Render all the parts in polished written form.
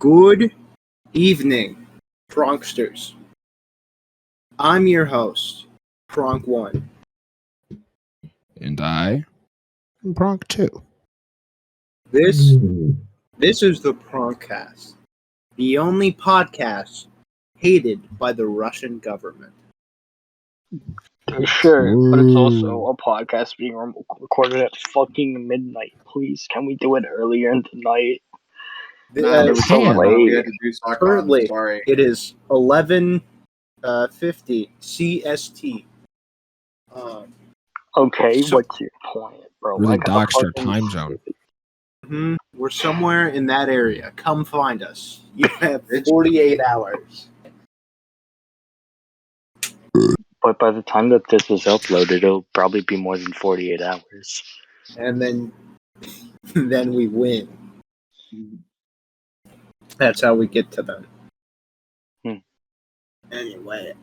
Good evening, Pronksters. I'm your host, Pronk1. And I am Pronk 2. This is the Pronkcast, the only podcast hated by the Russian government. Sure, but it's also a podcast being recorded at fucking midnight. Please, can we do it earlier in the night? It's so late. Currently, it is 11:50 CST. Okay, what's your point, bro? Really I got doxed our fucking- time zone. We're somewhere in that area. Come find us. You have 48 hours. But by the time that this is uploaded, it'll probably be more than 48 hours. And then we win. That's how we get to them. Anyway,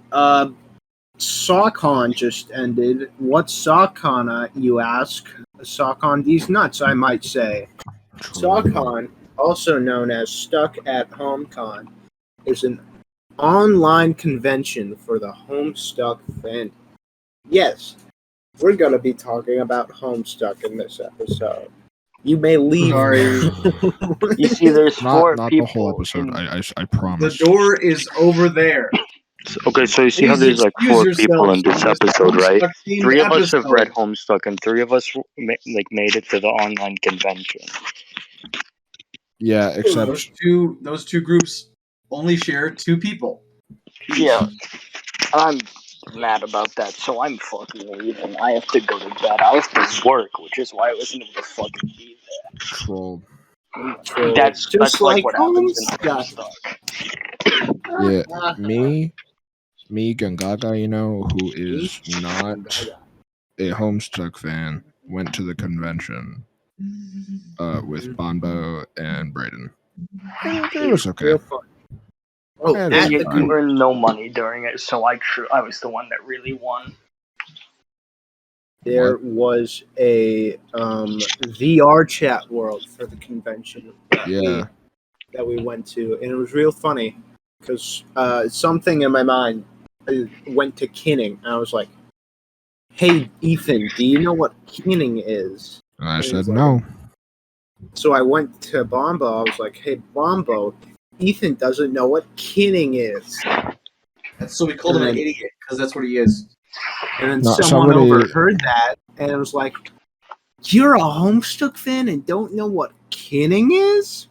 sahcon just ended. What's sahcon, you ask? Sahcon these nuts, I might say. sahcon, also known as Stuck at Home Con, is an online convention for the Homestuck fandom. Yes, we're going to be talking about Homestuck in this episode. You may leave. Sorry. You see, there's four Not people. the whole episode. in- I promise. The door is over there. Okay, so you see how Please there's like excuse four people in yourselves this for this episode, right? Homestuck-themed 3 of us have episode. read Homestuck, and 3 of us made it to the online convention. Yeah, except Those two groups only share 2 people. Yeah, I'm mad about that, so I'm fucking leaving. I have to go to bed. I have to work, which is why I wasn't able to fucking be trolled. there. That's like what happens in Homestuck. Homestuck. Yeah, me Gangaga, who is not a Homestuck fan, went to the convention with Bonbo and Brayden. It was okay. Real fun. Oh, Yeah, at that's the You fine. earned no money during it, so I was the one that really won. there was a VR chat world for the convention Yeah. that we went to, and it was real funny because something in my mind went to kinning. And I was like, "Hey, Ethan, do you know what kinning is?" And I And said he's like, no. So I went to Bonbo. I was like, "Hey, Bonbo, Ethan doesn't know what kinning is." So we called him an idiot, because that's what he is. And then No, someone somebody- overheard that, and it was like, "You're a Homestuck fan and don't know what kinning is?"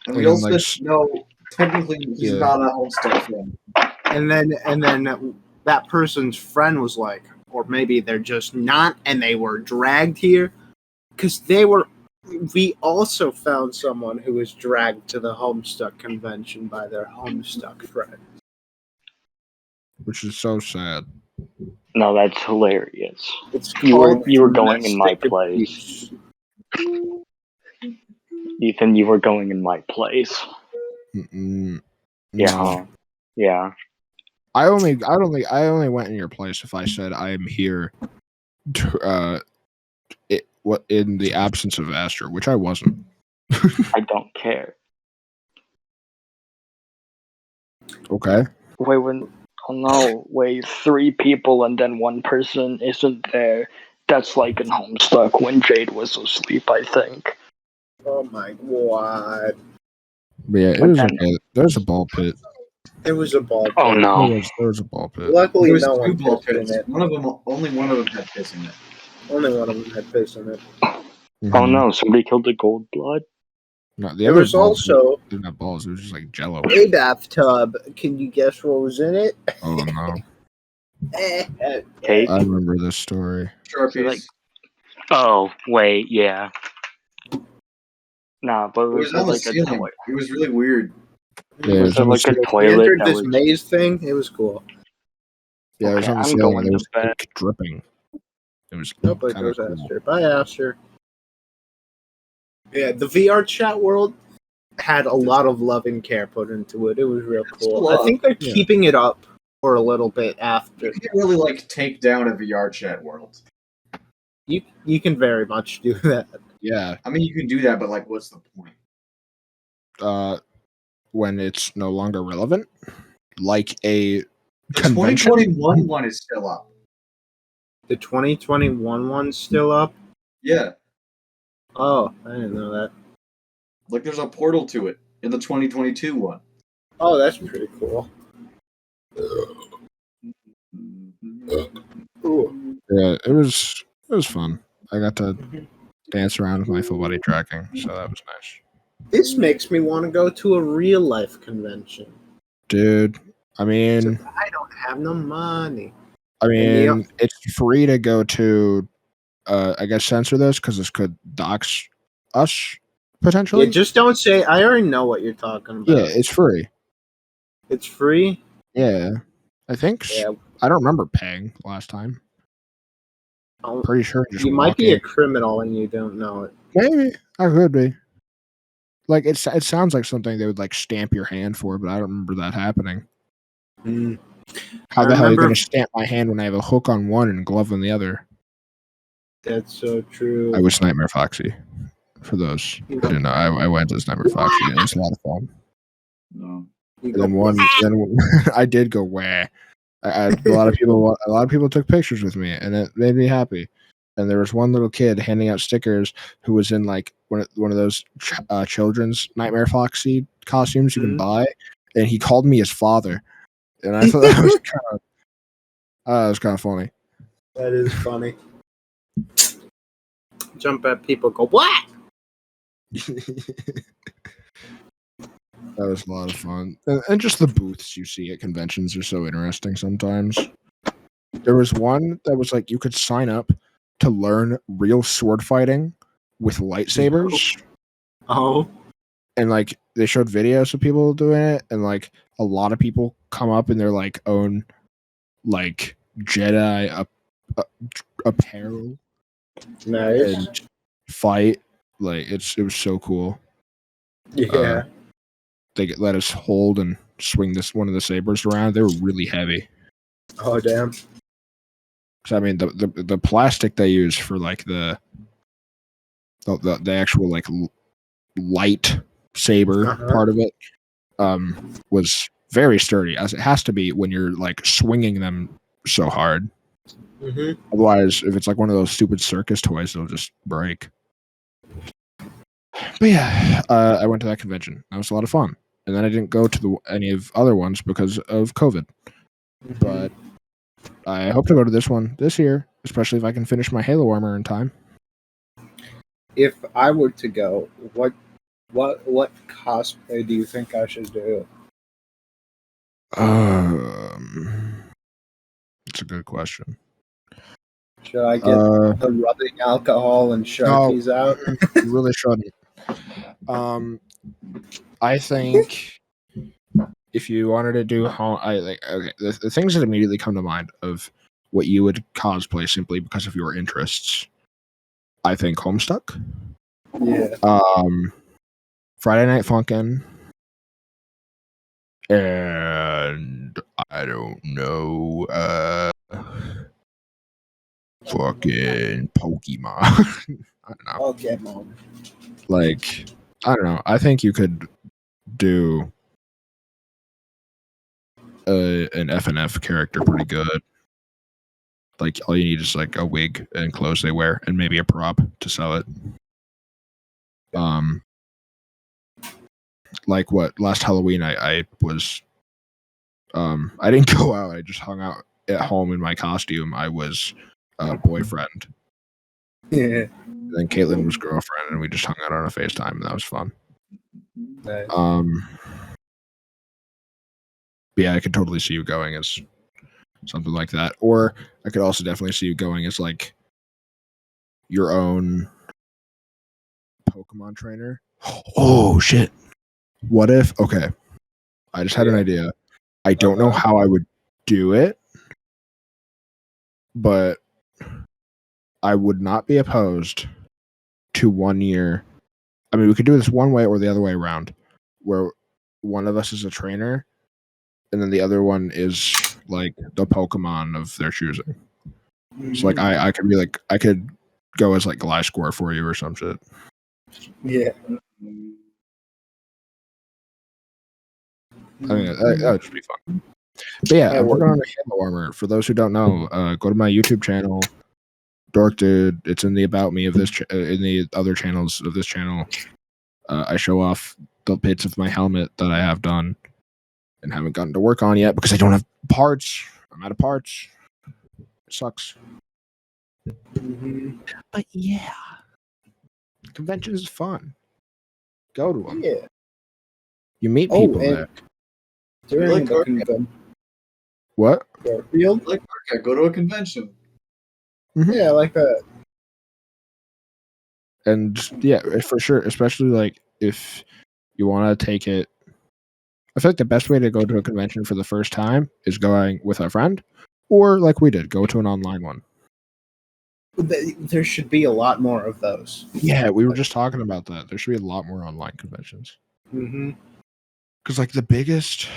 And we And also like, know, technically, he's yeah. not a Homestuck fan. And then that person's friend was like, or maybe they're just not, and they were dragged here because we also found someone who was dragged to the Homestuck convention by their Homestuck friend. Which is so sad. No, that's hilarious. It's You were called going in my domestic place. abuse. Ethan, you were going in my place. Mm-mm. Yeah, No. huh? Yeah. I only went in your place if I said I am here in the absence of Aster, which I wasn't. I don't care. Okay. Wait, 3 people and then 1 person isn't there. That's like in Homestuck when Jade was asleep, I think. Oh my god! But yeah, it But was then- okay. There's a ball pit. It was a ball. Oh pit. no. There was a ball pit. Luckily, There was no 2 one ball pissed in pits. it. Only one of them had piss in it. Only one of them had piss in it. Oh Mhm. no, somebody killed the gold blood? No, the There other was balls also didn't have balls. It was just like Jello. a bathtub. Can you guess what was in it? Oh no, Cake? I remember this story. Sharpies. Like- Oh, wait, yeah. Nah, but it was on the like a ceiling. toilet. It was really weird. Yeah, it was there on the like a ceiling. We toilet entered that this was... maze thing. It was cool. Yeah, it was Okay, on the I'm ceiling. going And there to was bed. ink dripping. It was Nobody kind of goes cool. Aster. Bye, Aster. Yeah, the VR chat world had a lot of love and care put into it. It was real cool. I think they're Yeah. keeping it up for a little bit after. You can't really take down a VR chat world. You can very much do that. Yeah. I mean, you can do that, but what's the point? when it's no longer relevant, like a The convention. 2021 one is still up. The 2021 one's still up? Yeah. Oh, I didn't know that. Like there's a portal to it in the 2022 one. Oh, that's pretty cool. Ooh. Yeah, it was fun. I got to dance around with my full body tracking, so that was nice. This makes me want to go to a real life convention. Dude, I mean, Except I don't have no money. it's free to go to. I guess censor this because this could dox us potentially. Yeah, just don't say. I already know what you're talking about. Yeah, it's free. It's free? Yeah, I think. Yeah. I don't remember paying last time. I'll- Pretty sure just You might walk be in. a criminal and you don't know it. Maybe I could be. Like it sounds like something they would like stamp your hand for, but I don't remember that happening. Mm. How I the hell are you remember- going to stamp my hand when I have a hook on one and a glove on the other? That's so true. I was Nightmare Foxy. For those who didn't know, I went as Nightmare Foxy. And it was a lot of fun. No. You And then I did go wah. A lot of people took pictures with me, and it made me happy. And there was one little kid handing out stickers who was in like one of those children's Nightmare Foxy costumes you can buy, and he called me his father, and I thought that was kind of funny. That is funny. Jump at people, go what? That was a lot of fun, and just the booths you see at conventions are so interesting sometimes. There was one that was like you could sign up to learn real sword fighting with lightsabers. Oh. And like they showed videos of people doing it, and like a lot of people come up in their like own like Jedi apparel Nice. and fight. Like it was so cool. Yeah. They let us hold and swing one of the sabers around. They were really heavy. Oh damn. So I mean the plastic they use for like the actual like light saber part of it was very sturdy, as it has to be when you're like swinging them so hard. Mm-hmm. Otherwise, if it's like one of those stupid circus toys, they'll just break. But yeah, I went to that convention. That was a lot of fun. And then I didn't go to any of other ones because of COVID. But I hope to go to this one this year, especially if I can finish my Halo armor in time. If I were to go, what cosplay do you think I should do? It's a good question. Should I get the rubbing alcohol and Sharpies out? You really shouldn't. I think if you wanted to do the things that immediately come to mind of what you would cosplay simply because of your interests. I think Homestuck. Yeah. Friday Night Funkin'. And I don't know, fucking Pokemon. I don't know. Pokemon. Like, I don't know. I think you could do an FNF character pretty good. Like, all you need is like a wig and clothes they wear, and maybe a prop to sell it. Like what last Halloween I was I didn't go out, I just hung out at home in my costume. I was boyfriend. Yeah. And then Katelyn was girlfriend, and we just hung out on a FaceTime, and that was fun. Nice. Yeah, I could totally see you going as something like that. Or I could also definitely see you going as like your own Pokemon trainer. Oh shit. What if I just had an idea. I don't know how I would do it, but I would not be opposed to 1 year. I mean, we could do this one way or the other way around, where one of us is a trainer and then the other one is like the Pokemon of their choosing. So like I could be like, I could go as like Gliscor for you or some shit. Yeah. I mean, that should be fun. But yeah, I'm working on a Halo armor. For those who don't know, go to my YouTube channel, Dorkdude. It's in the about me of this, in the other channels of this channel. I show off the bits of my helmet that I have done and haven't gotten to work on yet because I don't have parts. I'm out of parts. It sucks. But yeah, conventions is fun. Go to them. Yeah. You meet people there. During the convention. What? Garfield? Like, okay, go to a convention. Mm-hmm. Yeah, I like that. And yeah, for sure, especially like if you want to take it. I feel like the best way to go to a convention for the first time is going with a friend, or like we did, go to an online one. There should be a lot more of those. Yeah, we were just talking about that. There should be a lot more online conventions. Mm-hmm. Because like the biggest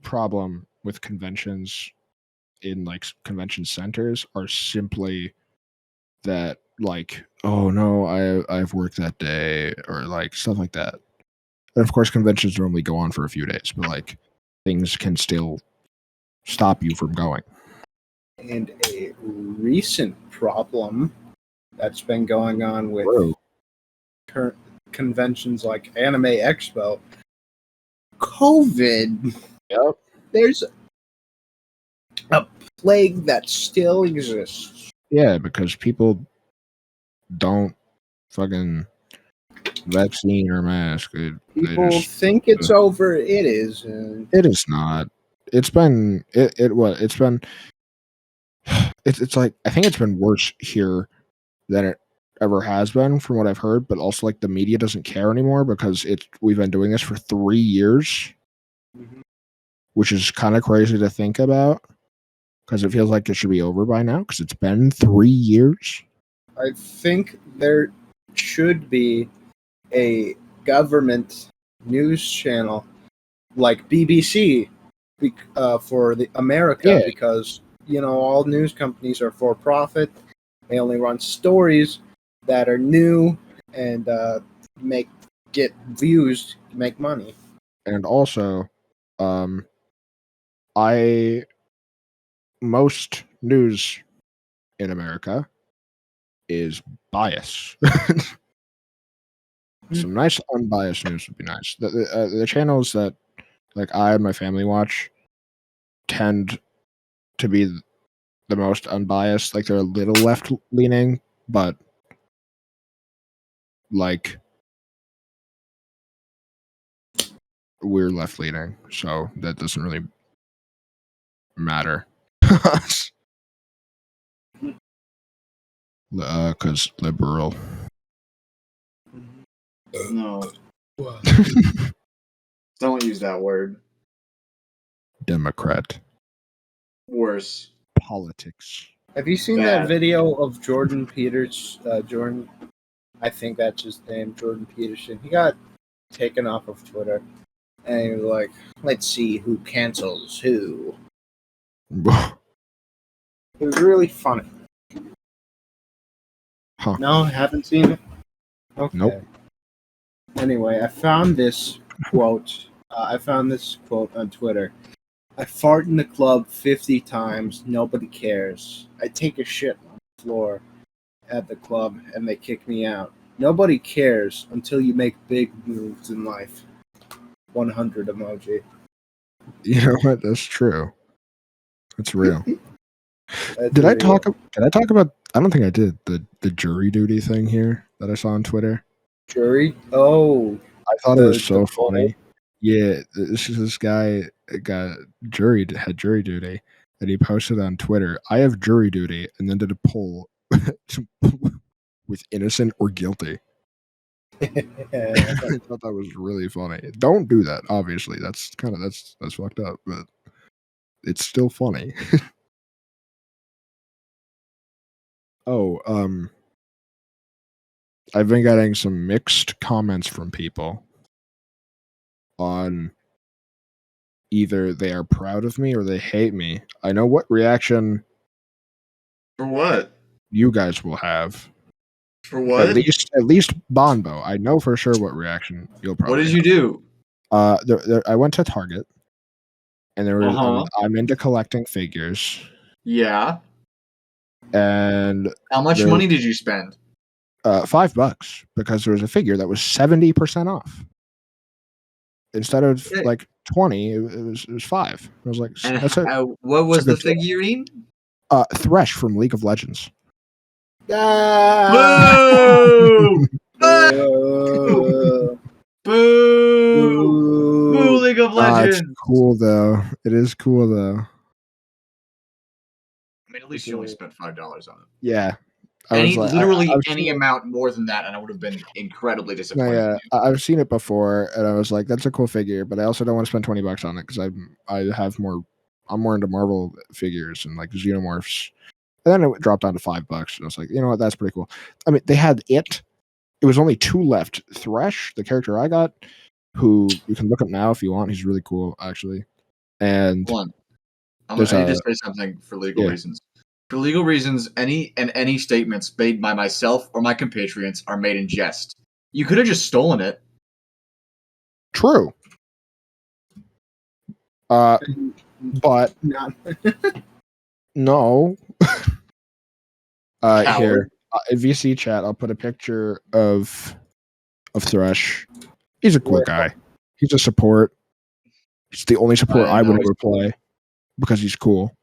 problem with conventions in like convention centers are simply that like, oh no, I've worked that day, or like stuff like that. And of course conventions normally go on for a few days, but like things can still stop you from going. And a recent problem that's been going on with current conventions like Anime Expo, COVID. Yep. There's a plague that still exists. Yeah, because people don't fucking vaccine or mask. People think it's over. It is. It is not. It's been it's like I think it's been worse here than it ever has been from what I've heard, but also like the media doesn't care anymore because we've been doing this for 3 years, which is kind of crazy to think about because it feels like it should be over by now because it's been 3 years. I think there should be a government news channel like BBC for the America because all news companies are for profit. They only run stories that are new and get views, make money. And also, most news in America is bias. Some nice unbiased news would be nice. The channels that like I and my family watch tend to be the most unbiased. Like they're a little left leaning, but like we're left leaning, so that doesn't really matter. Because liberal. No. Don't use that word. Democrat. Worse. Politics. Have you seen that video of Jordan Peters? Jordan, I think that's his name, Jordan Peterson. He got taken off of Twitter. And he was like, let's see who cancels who. It was really funny. Huh. No, haven't seen it? Okay. Nope. Anyway, I found this quote. On Twitter. I fart in the club 50 times. Nobody cares. I take a shit on the floor at the club and they kick me out. Nobody cares until you make big moves in life. 100 emoji. You know what? That's true. That's real. Did I talk about? I don't think I did the jury duty thing here that I saw on Twitter. Jury? Oh, I thought it was so funny. Yeah, this guy had jury duty, and he posted on Twitter, "I have jury duty," and then did a poll with innocent or guilty. I thought that was really funny. Don't do that. Obviously, that's fucked up, but it's still funny. I've been getting some mixed comments from people on either they are proud of me or they hate me. I know what reaction for what you guys will have. For what? At least Bonbo. I know for sure what reaction you'll probably. What did you do? I went to Target, and there was I'm into collecting figures, Yeah. and How much money did you spend? $5 because there was a figure that was 70% off. Instead of like 20, it was 5. I was like, And that's it. What was the figurine? Thresh from League of Legends. Boo! Boo! Boo! Boo! League of Legends. It's cool though. It is cool though. I mean, at least you only spent $5 on it. Yeah. Any amount more than that, and I would have been incredibly disappointed. No, yeah, I've seen it before, and I was like, "That's a cool figure," but I also don't want to spend $20 on it because I'm more into Marvel figures and like xenomorphs. And then it dropped down to $5, and I was like, "You know what? That's pretty cool." I mean, they had it. It was only 2 left. Thresh, the character I got, who you can look up now if you want. He's really cool, actually. And I need to say something for legal reasons. For legal reasons, any statements made by myself or my compatriots are made in jest. You could have just stolen it. True. But no. Here, in VC chat, I'll put a picture of Thresh. He's a cool guy. He's a support. He's the only support I would ever play because he's cool.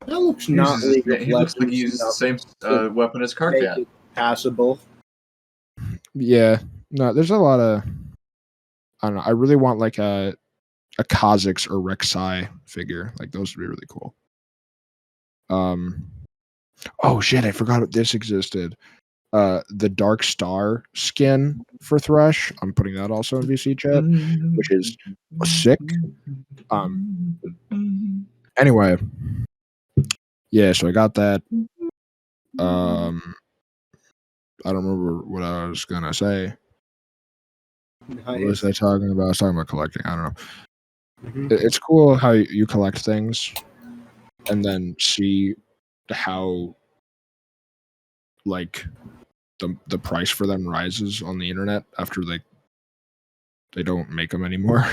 That looks He looks like he uses the same weapon as Karkat. Passable. Yeah. No, there's a lot of. I don't know. I really want like a Kha'Zix or Rek'Sai figure. Like those would be really cool. Oh shit! I forgot this existed. The Dark Star skin for Thresh. I'm putting that also in VC chat, which is sick. Anyway, yeah. So I got that. I don't remember what I was gonna say. Nice. What was I talking about? I was talking about collecting. I don't know. It's cool how you collect things and then see how like the price for them rises on the internet after they don't make them anymore.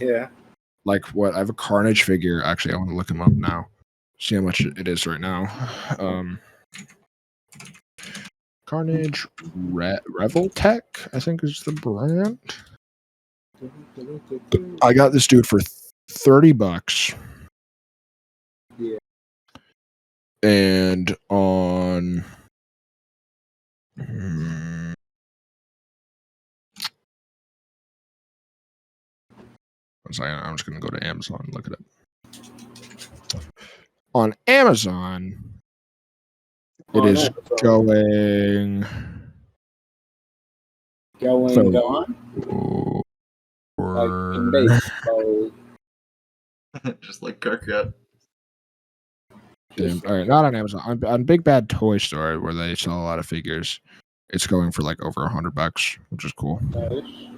Yeah. Like what? I have a Carnage figure. Actually, I want to look him up now. See how much it is right now. Carnage Reveltech, I think is the brand. I got this dude for $30. Yeah. And on I'm just gonna go to Amazon and look at it. On Amazon, it is going gone. Just like Karkat. All right, not on Amazon. On Big Bad Toy Store, where they sell a lot of figures, it's going for like over $100, which is cool. Nice.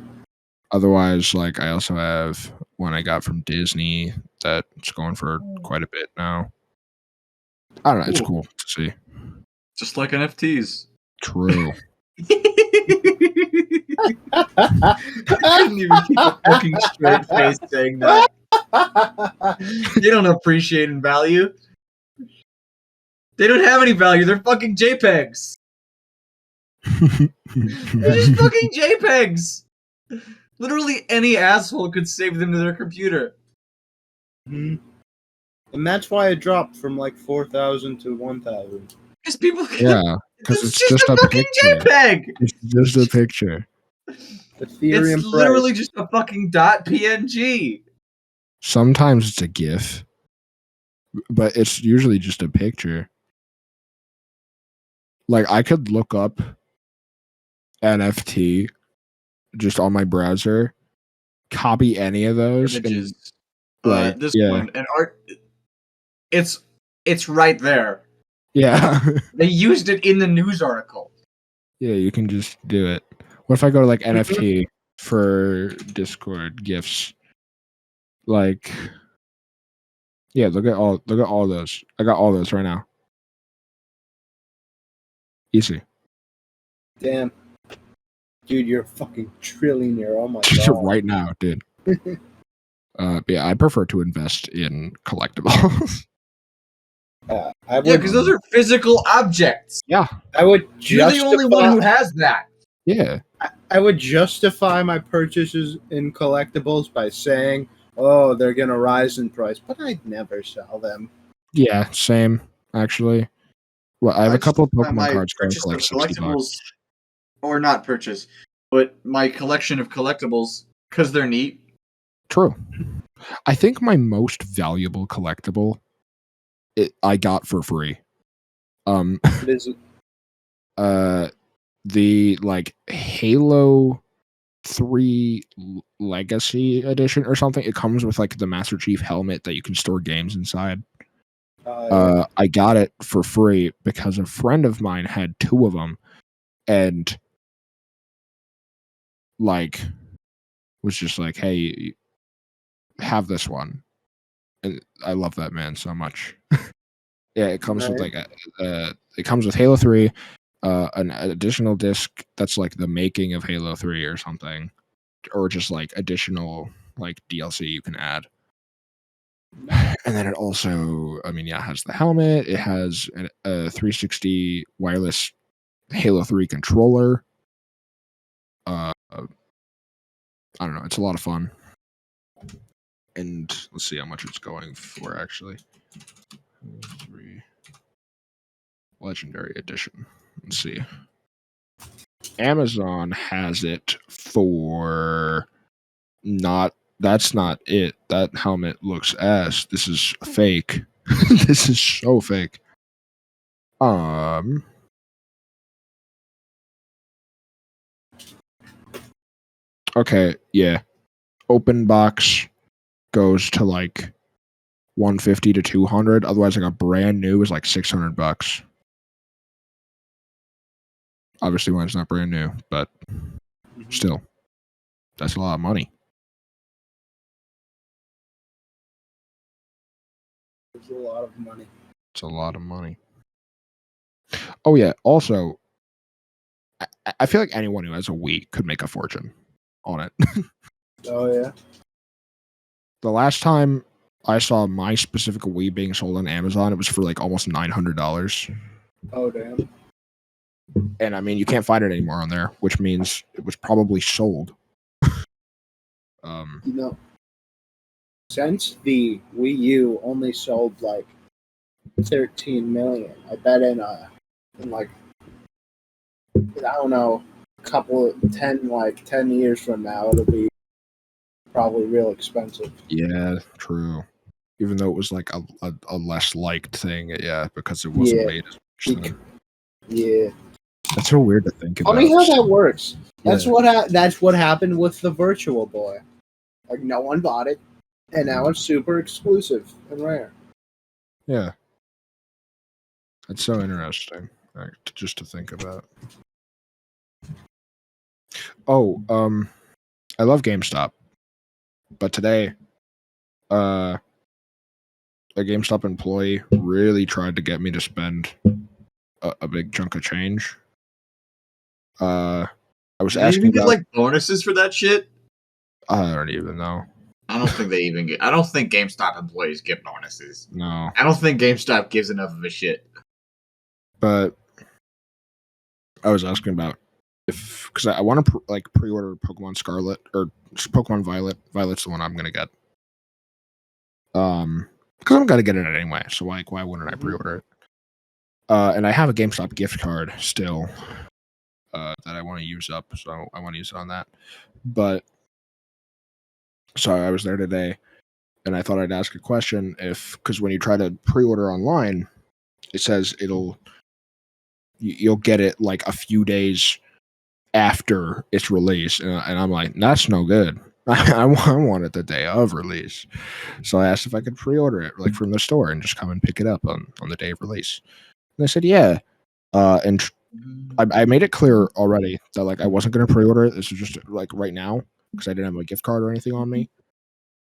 Otherwise, like I also have one I got from Disney that's going for quite a bit now. I don't know. It's cool to see. Just like NFTs. True. I couldn't even keep a fucking straight face saying that. They don't appreciate in value. They don't have any value. They're fucking JPEGs. They're just fucking JPEGs. Literally any asshole could save them to their computer. And that's why it dropped from like 4,000 to 1,000. Because people because it's just a fucking picture. JPEG. It's just a picture. Ethereum it's literally just a fucking .png. Sometimes it's a GIF, but it's usually just a picture. Like I could look up NFT just on my browser, copy any of those images. And, this one and art. It's right there. Yeah. They used it in the news article. Yeah, you can just do it. What if I go to like NFT for Discord gifts? Like, yeah, look at all those. I got all those right now. Easy. Damn. Dude, you're a fucking trillionaire. Oh my god. Right now, dude. Yeah, I prefer to invest in collectibles. I Yeah, would, because those are physical objects. Yeah, I would You're the only one who justify. has that. yeah. I would justify my purchases in collectibles by saying, "Oh, they're gonna rise in price," but I'd never sell them. Yeah, same, actually. Well, I have a couple of Pokemon my cards going purchase for like of $60. collectibles, or not purchase, but my collection of collectibles because they're neat. True. I think my most valuable collectible I got for free. What is it? The like Halo 3 Legacy edition or something. It comes with like the Master Chief helmet that you can store games inside. I got it for free because a friend of mine had 2 of them and like was just like, hey, have this one. And I love that man so much. Yeah, it comes with like it comes with Halo 3, an additional disc that's like the making of Halo 3 or something, or just like additional like DLC you can add. And then it also, I mean, yeah, it has the helmet. It has a 360 wireless Halo 3 controller. I don't know. It's a lot of fun. And let's see how much it's going for, actually. 3 Legendary Edition. Let's see. Amazon has it for not. That's not it. That helmet looks ass. This is fake. This is so fake. Okay, yeah. Open box goes to like 150 to 200. Otherwise, like a brand new is like $600. Obviously, when it's not brand new, but still, that's a lot of money. It's a lot of money. It's a lot of money. Oh yeah. Also, I feel like anyone who has a Wii could make a fortune on it. Oh yeah. The last time I saw my specific Wii being sold on Amazon, it was for like almost $900. Oh damn. And I mean, you can't find it anymore on there, which means it was probably sold. You know, since the Wii U only sold like 13 million, I bet in like I don't know, couple 10 years from now it'll be probably real expensive. Yeah, true. Even though it was like a less liked thing, yeah, because it wasn't made as much. Then. Yeah. That's so weird to think about. Funny how that works. That's Yeah. that's what happened with the Virtual Boy. Like no one bought it, and now it's super exclusive and rare. Yeah. That's so interesting, just to think about. Oh, I love GameStop, but today, a GameStop employee really tried to get me to spend a big chunk of change. I was They asking even get about. like bonuses for that shit. I don't even know. I don't think they even get. I don't think GameStop employees get bonuses. No, I don't think GameStop gives enough of a shit. but I was asking about if because I want to pre-order Pokemon Scarlet or Pokemon Violet. Violet's the one I'm gonna get. Because I'm gonna get it anyway, so why wouldn't I pre-order it? And I have a GameStop gift card still that I want to use up, so I want to use it on that. But so I was there today, and I thought I'd ask a question because when you try to pre-order online, it says you'll get it like a few days after its release, and I'm like, that's no good. I want it the day of release. So I asked if I could pre-order it like from the store and just come and pick it up on the day of release. And they said, yeah. And I made it clear already that like I wasn't going to pre-order it. This was just like right now because I didn't have a gift card or anything on me.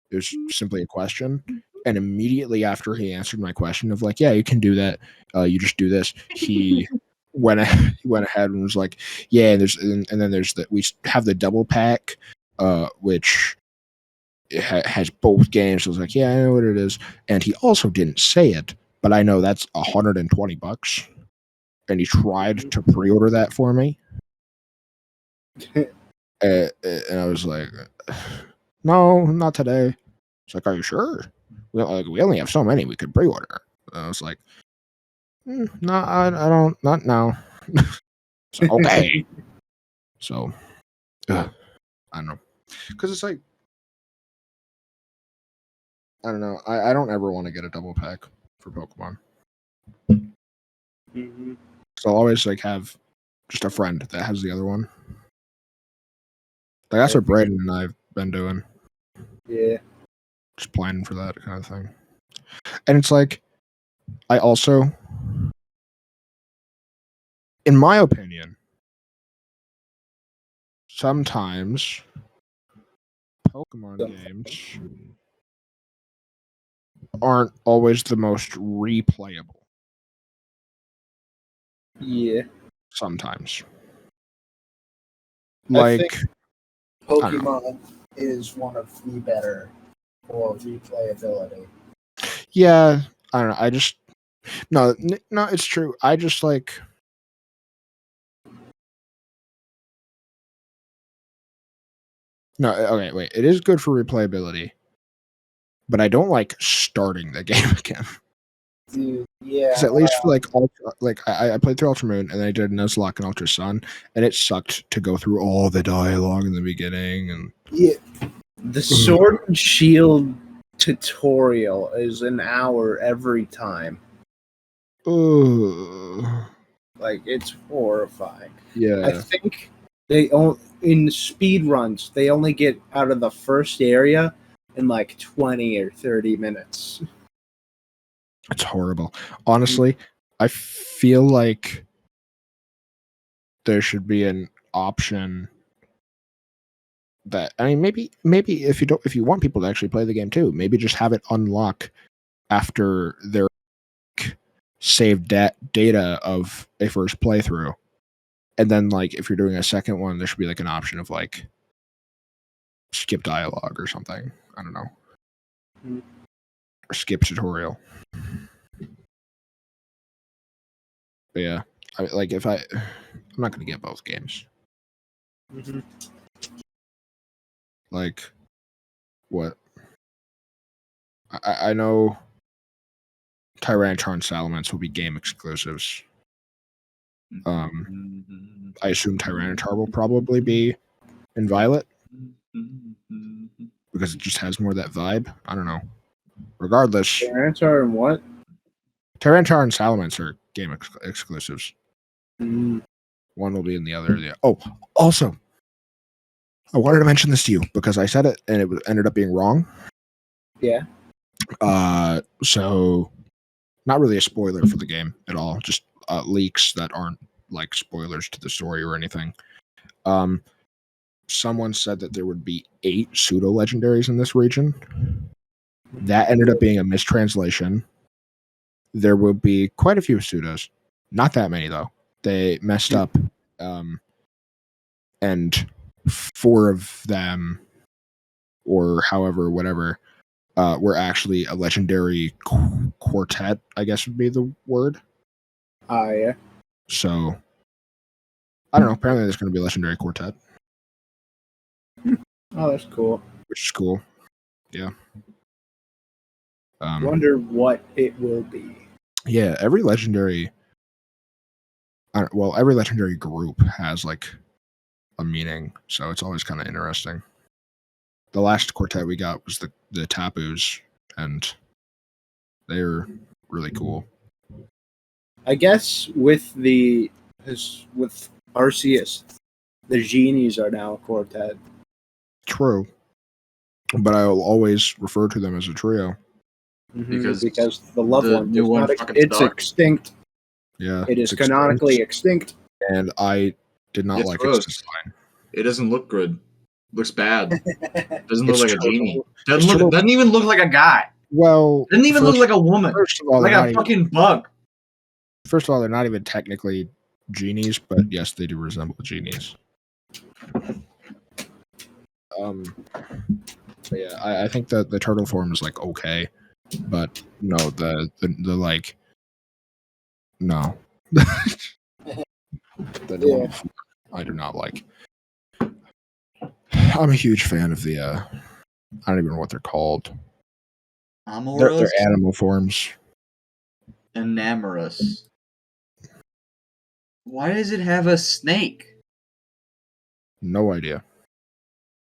It was simply a question. And immediately after he answered my question of like, yeah, you can do that. You just do this. He he went ahead and was like, yeah, and then there's we have the double pack, which has both games. So I was like, yeah, I know what it is. And he also didn't say it, but I know that's $120. And he tried to pre-order that for me. And I was like, no, not today. It's like, are you sure? We only have so many we could pre-order. And I was like, no, I don't, not now. So, okay. So, I don't know. Because it's like, I don't know. I don't ever want to get a double pack for Pokemon. Mm-hmm. So I'll always like have just a friend that has the other one. Like that's what Brayden and I've been doing. Yeah. Just planning for that kind of thing. And it's like, I also, in my opinion, sometimes Pokemon games aren't always the most replayable. Yeah. Sometimes. I Like, think Pokemon is one of the better for replayability. yeah, I don't know. I just, no, it's true. I just like, no, okay, wait. It is good for replayability, but I don't like starting the game again. Dude, yeah. Because at least for I played through Ultra Moon and then I did Nuzlocke and Ultra Sun, and it sucked to go through all the dialogue in the beginning. And yeah, the Sword and Shield tutorial is an hour every time. Like, it's horrifying. Yeah, I think in speed runs they only get out of the first area in like 20 or 30 minutes. it's horrible. Honestly, I feel like there should be an option that, I mean, maybe if you want people to actually play the game too, maybe just have it unlock after their saved data of a first playthrough, and then like if you're doing a second one, there should be like an option of like skip dialogue or something. I don't know, or skip tutorial. But yeah, I'm not gonna get both games. Mm-hmm. Like, what? I know Tyranitar and Salamence will be game exclusives. I assume Tyranitar will probably be in Violet because it just has more of that vibe. I don't know. Regardless, Tyranitar and what? Tyranitar and Salamence are game exclusives. Mm. One will be in the other. Oh, also, I wanted to mention this to you because I said it and it ended up being wrong. Yeah. So not really a spoiler for the game at all. Just leaks that aren't like spoilers to the story or anything. Someone said that there would be 8 pseudo legendaries in this region. That ended up being a mistranslation. There will be quite a few pseudos. Not that many though. They messed up. And 4 of them, or however, whatever, were actually a legendary quartet, I guess would be the word. Yeah. So, I don't know. Apparently there's going to be a legendary quartet. Oh, that's cool. Which is cool. Yeah. Wonder what it will be. Yeah, every legendary group has like a meaning, so it's always kind of interesting. The last quartet we got was the Tapus, and they're really cool. I guess with Arceus, the genies are now a quartet. True, but I will always refer to them as a trio. Because the loved one new one it's extinct. Yeah, it is canonically extinct. And I did not like its design. It doesn't look good. Looks bad. Doesn't look like a genie. Doesn't even look like a guy. Well, doesn't even look like a woman. First of all, like a fucking bug. First of all, they're not even technically genies, but yes, they do resemble genies. But yeah, I think that the turtle form is like okay, but no, the like no. The normal form, I do not like. I'm a huge fan of the I don't even know what they're called. They're animal forms. Enamorous. Why does it have a snake? No idea.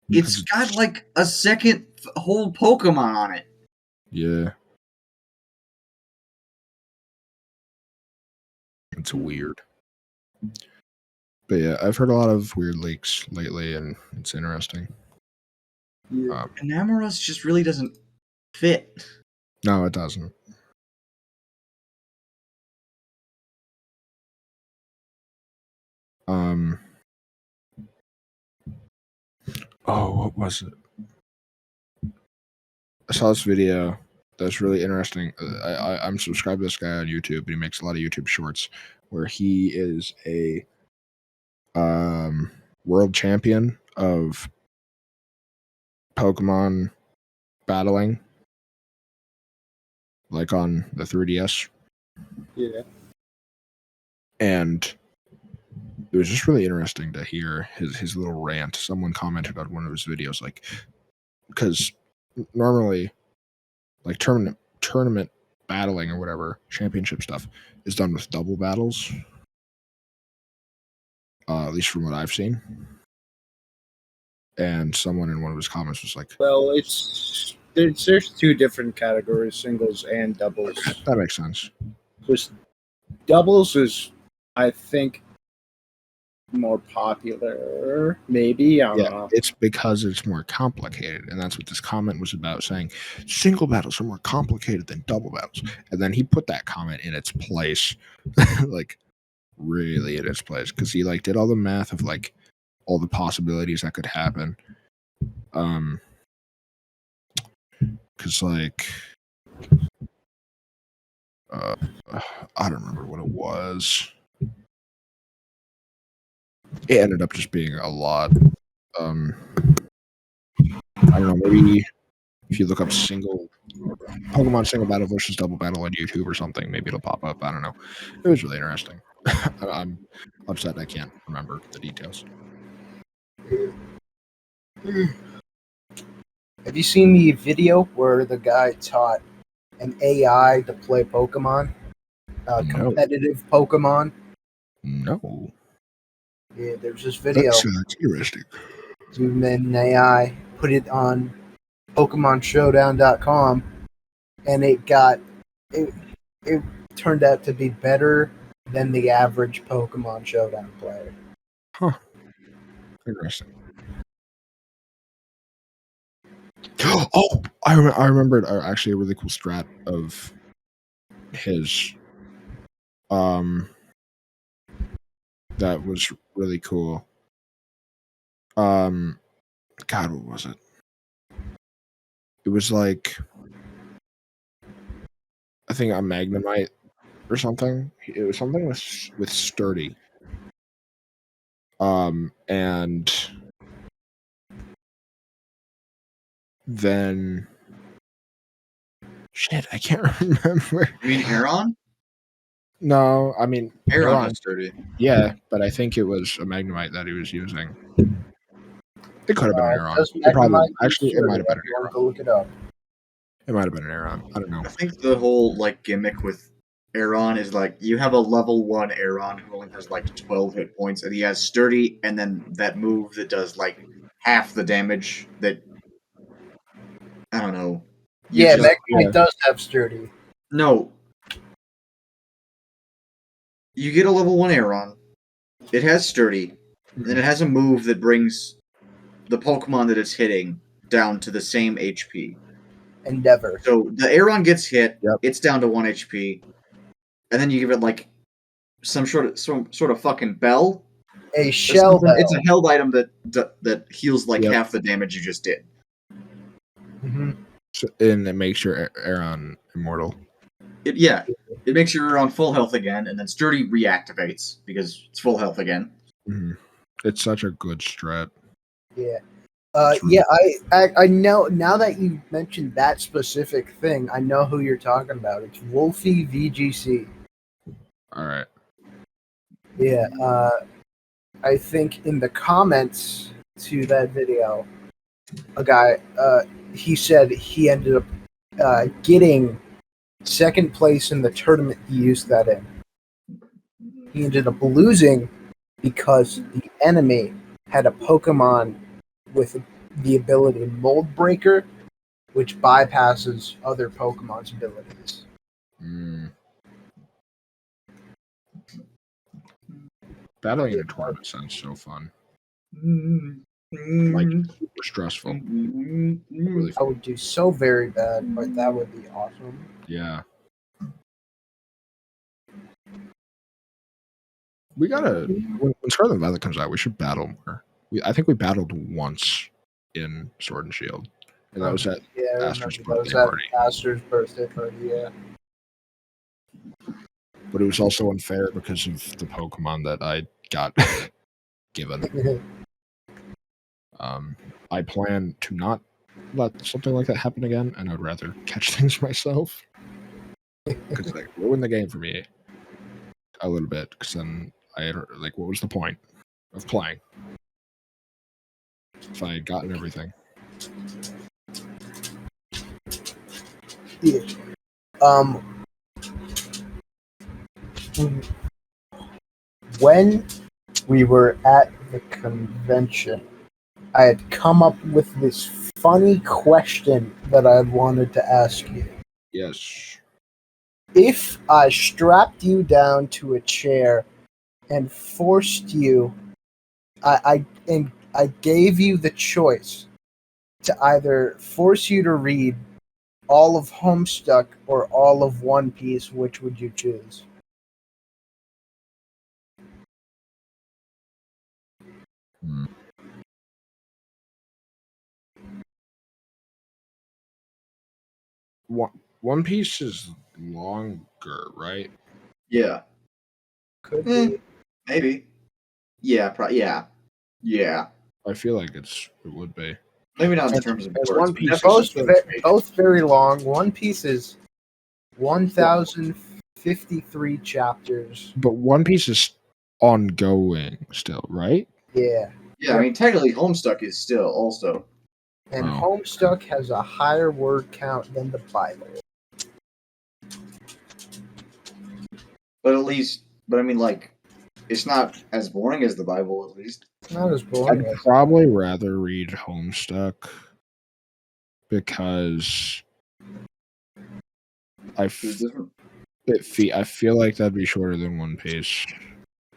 It's got like a second whole Pokemon on it. Yeah. It's weird. But yeah, I've heard a lot of weird leaks lately, and it's interesting. Yeah. Enamorous just really doesn't fit. No, it doesn't. Oh, what was it? I saw this video that's really interesting. I'm subscribed to this guy on YouTube, and he makes a lot of YouTube shorts where he is a world champion of Pokemon battling, like on the 3DS. Yeah. And it was just really interesting to hear his little rant. Someone commented on one of his videos, like, because normally, like tournament battling or whatever, championship stuff is done with double battles. At least from what I've seen. And someone in one of his comments was like, "Well, there's two different categories: singles and doubles. That makes sense. Just doubles is, I think, more popular. Maybe I don't know. It's because it's more complicated, and that's what this comment was about, saying single battles are more complicated than double battles. And then he put that comment in its place, like really in its place, because he like did all the math of like all the possibilities that could happen. Because like I don't remember what it was. It ended up just being a lot. I don't know, maybe if you look up Pokemon single battle versus double battle on YouTube or something, maybe it'll pop up. I don't know. It was really interesting. I'm upset I can't remember the details. Have you seen the video where the guy taught an AI to play Pokemon? Competitive Pokemon? No. Yeah, there's this video. That's interesting. And then an AI put it on PokemonShowdown.com, and it turned out to be better than the average Pokemon Showdown player. Huh. Interesting. Oh, I remembered actually a really cool strat of his. That was really cool. God, what was it? It was like, I think a Magnemite or something. It was something with Sturdy. And then shit, I can't remember. You mean Aeron? No, I mean Aeron has Sturdy. Yeah, but I think it was a Magnemite that he was using. It could have been an Aeron. It might have been an Aeron. Go look it up. It might have been an Aeron. I don't know. I think the whole like gimmick with Aeron is like you have a level 1 Aeron who only has like 12 hit points, and he has Sturdy, and then that move that does like half the damage that I don't know. Magnemite does have Sturdy. No. You get a level 1 Aeron. It has Sturdy. And then it has a move that brings the Pokemon that it's hitting down to the same HP. Endeavor. So the Aeron gets hit, it's down to 1 HP. And then you give it like some sort of fucking bell. A shell bell. It's a held item that heals like half the damage you just did. Mm-hmm. And it makes your Aeron immortal. It It makes you're on full health again, and then Sturdy reactivates because it's full health again. Mhm. It's such a good strat. Yeah. It's really- I know now that you mentioned that specific thing, I know who you're talking about. It's Wolfie VGC. All right. Yeah, I think in the comments to that video, a guy he said he ended up getting second place in the tournament he used that in. He ended up losing because the enemy had a Pokemon with the ability Mold Breaker, which bypasses other Pokemon's abilities. Mm. Battling in a tournament sounds so fun. Like super stressful. Really I fun. would do so very bad, but that would be awesome. Yeah. We gotta when Scarlet Violet comes out, we should battle more. I think we battled once in Sword and Shield, and that was at Yeah, I Aster's remember that was birthday at party. Aster's birthday party. Yeah. But it was also unfair because of the Pokemon that I got given. I plan to not let something like that happen again, and I'd rather catch things myself because they ruined the game for me a little bit. Because then what was the point of playing if I had gotten everything? Yeah. When we were at the convention, I had come up with this funny question that I wanted to ask you. Yes. If I strapped you down to a chair and forced you, I gave you the choice to either force you to read all of Homestuck or all of One Piece, which would you choose? Hmm. One Piece is longer, right? Yeah. Could be. Maybe. Yeah. Yeah. I feel like it would be. Maybe not in And- terms of and words. One but Piece They're definitely is both just both very long. One Piece is 1,053 chapters. But One Piece is ongoing still, right? Yeah, Yeah, I mean, technically, Homestuck is still also. and Oh. Homestuck has a higher word count than the Bible. But at least, I mean, like, it's not as boring as the Bible, at least. It's not as boring I'd as probably rather read Homestuck because I feel like that'd be shorter than One Piece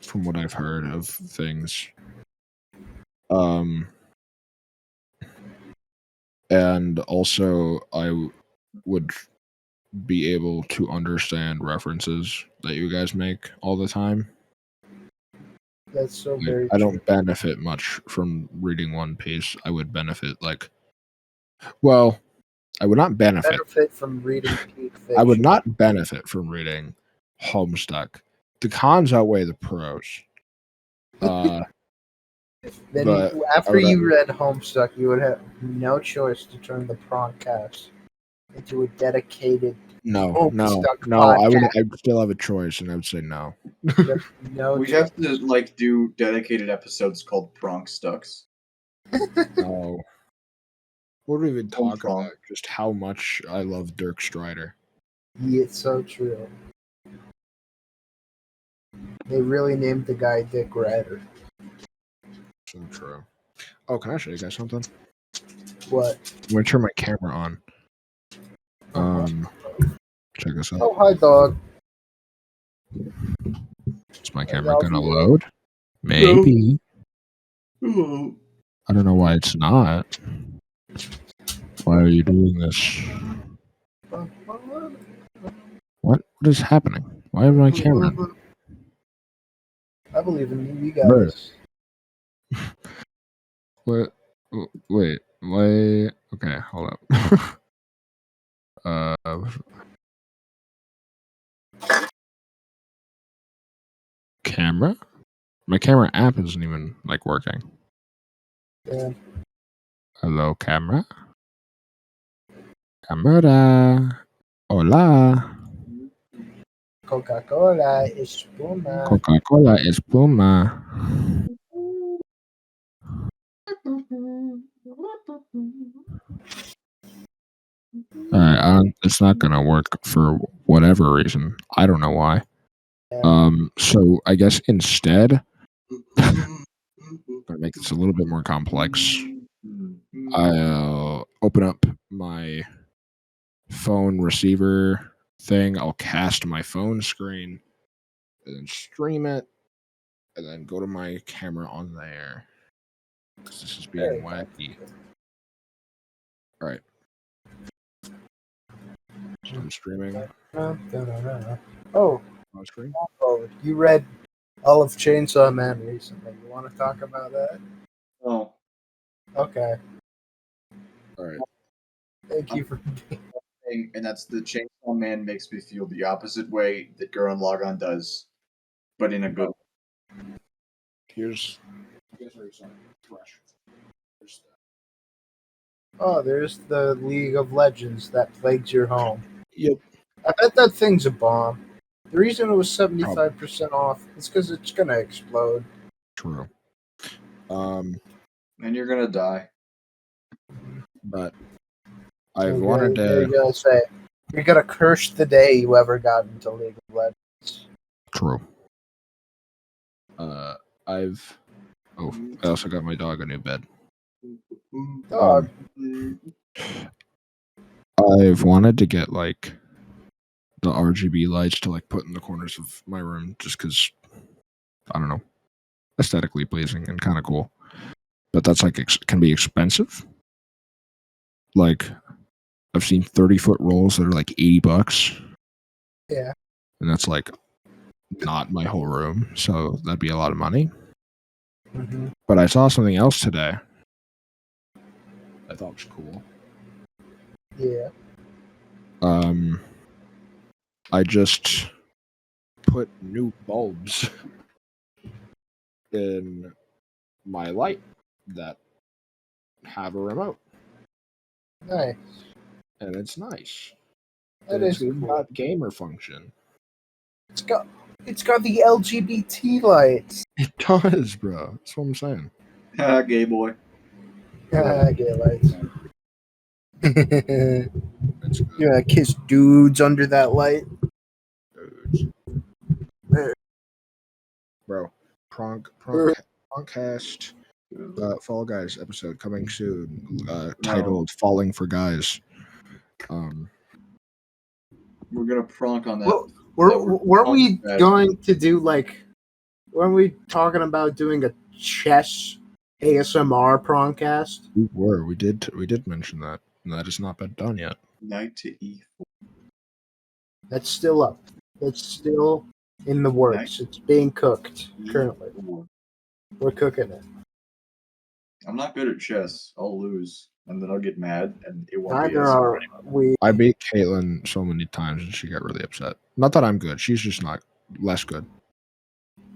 from what I've heard of things. And also I would be able to understand references that you guys make all the time. that's so Like, very I true. don't benefit much from reading One Piece. I would benefit I would not benefit. Benefit from reading peak fiction. I would not benefit from reading Homestuck. The cons outweigh the pros. Then but after I would- you read Homestuck, you would have no choice to turn the Pronkcast into a dedicated No. Homestuck I would. podcast. I'd still have a choice, and I would say no. No We'd choice. have to, like, do dedicated episodes called Pronkstucks. No. What do we even talk Pronk. about? Just how much I love Dirk Strider. Yeah, it's so true. They really named the guy Dick Ryder. So true. Oh, can I show you guys something? What? I'm gonna turn my camera on. Check this out. Oh, hi, dog. Is my camera gonna Ralphie. load? Maybe. Ooh. I don't know why it's not. Why are you doing this? What is happening? Why is my camera? I believe in you. You got Bruh. this. What? Wait. Wait. Okay, hold up. camera? My camera app isn't even like working. Yeah. Hello, camera. Camera. Hola. Coca-Cola espuma. Coca-Cola espuma. It's not gonna work for whatever reason. I don't know why. So I guess instead, gonna make this a little bit more complex. I'll open up my phone receiver thing. I'll cast my phone screen and then stream it, and then go to my camera on there. This is being wacky. All right. So I'm streaming. Oh, My screen. you read all of Chainsaw Man recently. You want to talk about that? Oh, Okay. All right. Thank you for. and that's the Chainsaw Man makes me feel the opposite way that Gurren Lagann does, but in a good way. Here's. You guys already saw it. Fresh. Oh, there's the League of Legends that plagues your home. Yep. I bet that thing's a bomb. The reason it was 75% off is because it's gonna explode. True. And you're gonna die. But I've wanted to. You're gonna curse the day you ever got into League of Legends. True. I also got my dog a new bed. Dog. I've wanted to get like the RGB lights to like put in the corners of my room just because I don't know, aesthetically pleasing and kind of cool. But that's like can be expensive. Like I've seen 30-foot rolls that are like $80. Yeah. And that's like not my whole room, so that'd be a lot of money. Mm-hmm. But I saw something else today I thought was cool. Yeah. I just put new bulbs in my light that have a remote. Nice. And it's nice. That It's is even cool. got gamer function. It's got the LGBT lights. It does, bro. That's what I'm saying. Gay boy. Gay lights. It's good. You're gonna kiss dudes under that light. Dudes. Bro, Pronkcast Fall Guys episode coming soon, titled "Falling for Guys." We're gonna pronk on that. Weren't we going to do like? Weren't we talking about doing a chess ASMR Pronkcast? We were. We did mention that. And that has not been done yet. Knight to E4. That's still up. That's still in the works. It's being cooked currently. We're cooking it. I'm not good at chess. I'll lose, and then I'll get mad, and it won't Neither be as are we. I beat Katelyn so many times and she got really upset. Not that I'm good. She's just not less good.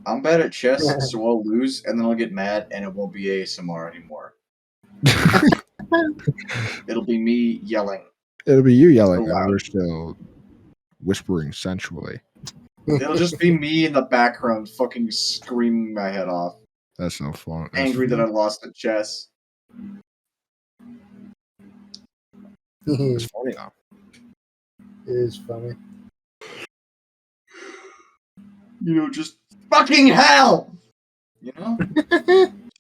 I'm bad at chess, so I'll lose, and then I'll get mad, and it won't be ASMR anymore. It'll be me yelling. It'll be you yelling, So and we're still whispering sensually. It'll just be me in the background fucking screaming my head off. That's no fun. Angry that I lost at chess. It's funny though. It is funny. You know, just fucking hell! You know?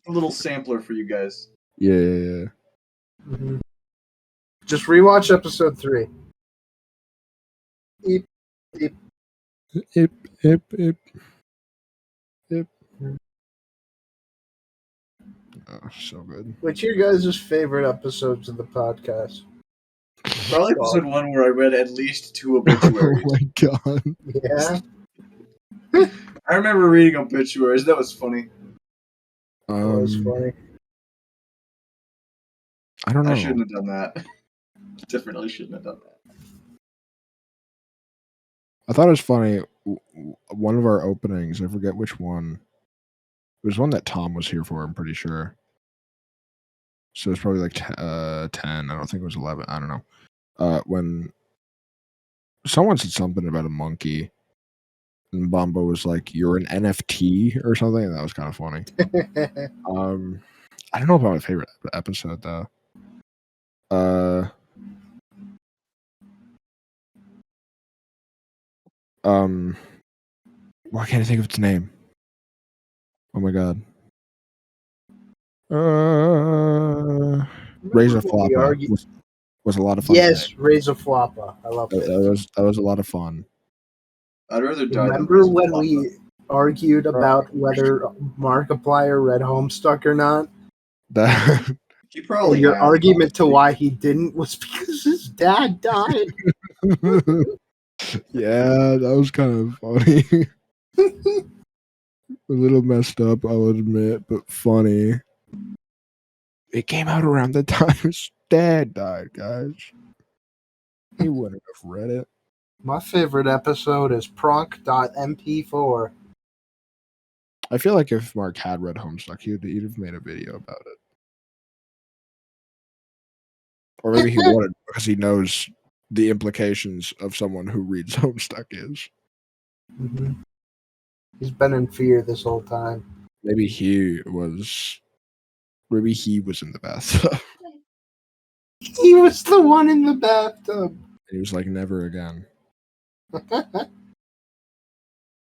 A little sampler for you guys. Yeah. Mm-hmm. Just rewatch episode 3. Eep, eep. Ip, ip, ip. Ip. Oh, so good. What's your guys' favorite episodes of the podcast? Probably episode 1 where I read at least 2 obituaries. Oh my god. Yeah? I remember reading obituaries. That was funny. That was funny. I don't know. I shouldn't have done that. Definitely shouldn't have done that. I thought it was funny one of our openings. I forget which one. It was one that Tom was here for. I'm pretty sure. So it's probably like 10. I don't think it was 11. I don't know. When someone said something about a monkey, and Bonbo was like, "You're an NFT or something," and that was kind of funny. I don't know about my favorite episode though. Why can't I think of its name? Oh my god. Razor Floppa was a lot of fun. Yes, Razor Floppa. I love it. That was a lot of fun. I'd rather die than Remember Razor when Floppa. we argued about whether Markiplier read Homestuck or not? That He probably Your had, argument to honestly. why he didn't was because his dad died. yeah, that was kind of funny. A little messed up, I'll admit, but funny. It came out around the time his dad died, guys. He wouldn't have read it. My favorite episode is Pronk.mp4. I feel like if Mark had read Homestuck, he'd have made a video about it. Or maybe he wouldn't because he knows the implications of someone who reads Homestuck is. Mm-hmm. He's been in fear this whole time. Maybe he was in the bathtub. He was the one in the bathtub. He was like, never again.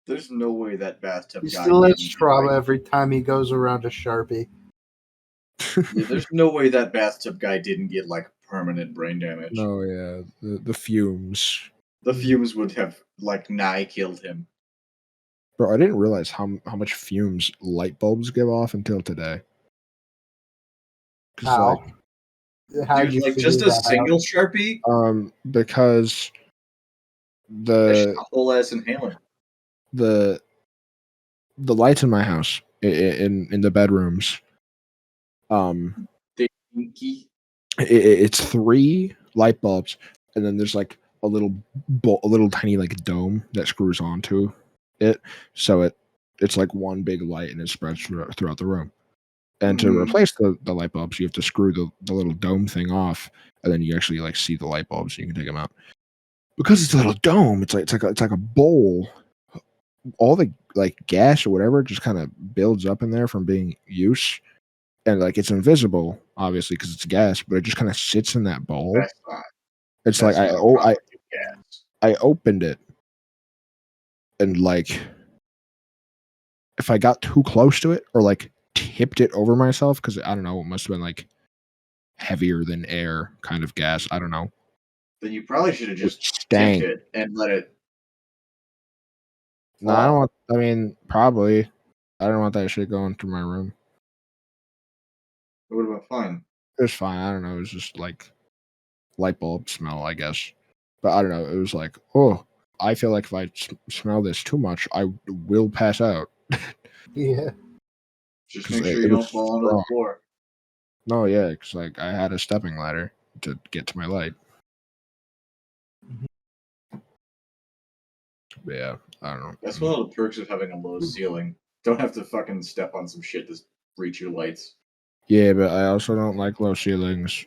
There's no way that bathtub He guy still has didn't trauma get, like, every time he goes around a Sharpie. yeah, there's no way that bathtub guy didn't get like permanent brain damage. No, yeah, the fumes. The fumes would have like nigh killed him. Bro, I didn't realize how much fumes light bulbs give off until today. 'Cause, How? How Dude, you like figure just a that single out? Sharpie? Because That's just a whole ass inhaler. the lights in my house in the bedrooms, it's 3 light bulbs, and then there's like a little tiny like dome that screws onto it, so it's like one big light and it spreads throughout the room. And to replace the light bulbs, you have to screw the little dome thing off, and then you actually like see the light bulbs, and you can take them out. Because it's a little dome, it's like a bowl. All the like gas or whatever just kind of builds up in there from being used, and like it's invisible, obviously, because it's gas, but it just kind of sits in that bowl. It's like I opened it, and like if I got too close to it or like tipped it over myself, because I don't know, it must have been like heavier than air kind of gas. I don't know. Then you probably should have just stank tipped it and let it. No, I don't want. I mean, probably. I don't want that shit going through my room. It would have been fine. It was fine. I don't know. It was just like light bulb smell, I guess. But I don't know. It was like, oh, I feel like if I smell this too much, I will pass out. Yeah. Just make sure you don't fall onto the floor. No, yeah, because like I had a stepping ladder to get to my light. But yeah, I don't know. That's one of the perks of having a low ceiling. Don't have to fucking step on some shit to reach your lights. Yeah, but I also don't like low ceilings.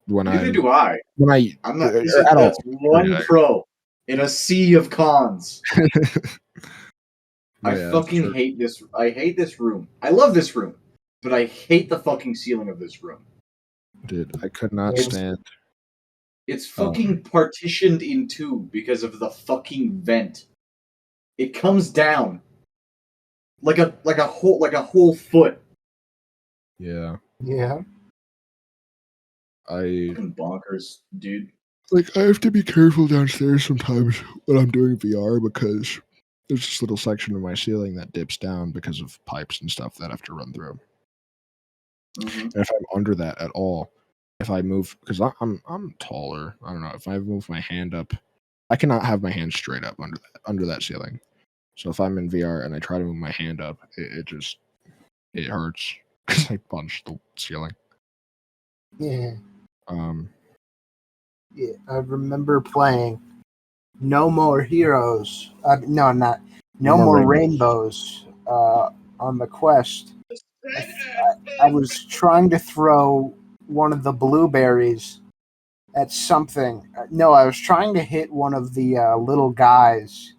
Neither do I. I'm not. That's one pro in a sea of cons. I fucking hate this. I hate this room. I love this room, but I hate the fucking ceiling of this room. Dude, I could not stand. It's fucking partitioned in two because of the fucking vent. It comes down like a whole foot. Yeah. Yeah. Fucking bonkers, dude. Like, I have to be careful downstairs sometimes when I'm doing VR because there's this little section of my ceiling that dips down because of pipes and stuff that I have to run through. Mm-hmm. And if I'm under that at all, if I move, because I'm taller, I don't know, if I move my hand up, I cannot have my hand straight up under that ceiling. So if I'm in VR and I try to move my hand up, it hurts because I punched the ceiling. Yeah. Yeah, I remember playing no more heroes. No, not no more more rainbows. rainbows. On the quest, I was trying to throw one of the blueberries at something. No, I was trying to hit one of the little guys,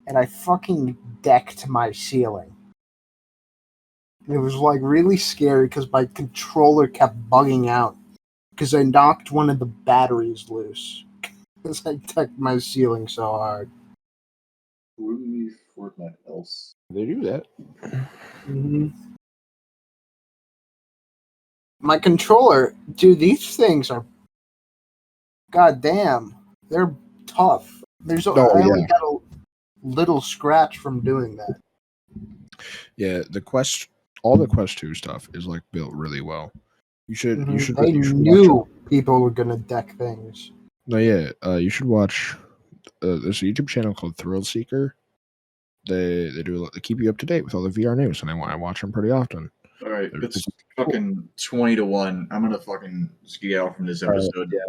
and I fucking decked my ceiling. It was like really scary because my controller kept bugging out because I knocked one of the batteries loose because I decked my ceiling so hard. Wouldn't be Fortnite else? They do that. Mm-hmm. My controller, dude, these things are goddamn. They're tough. I only got a little scratch from doing that. Yeah, all the Quest 2 stuff is like built really well. You should They knew watch. people were gonna deck things. No, yeah, you should watch. There's a YouTube channel called Thrill Seeker. They keep you up to date with all the VR news, and I watch them pretty often. All right, They're- it's fucking 20-1. I'm gonna fucking get out from this episode. yeah.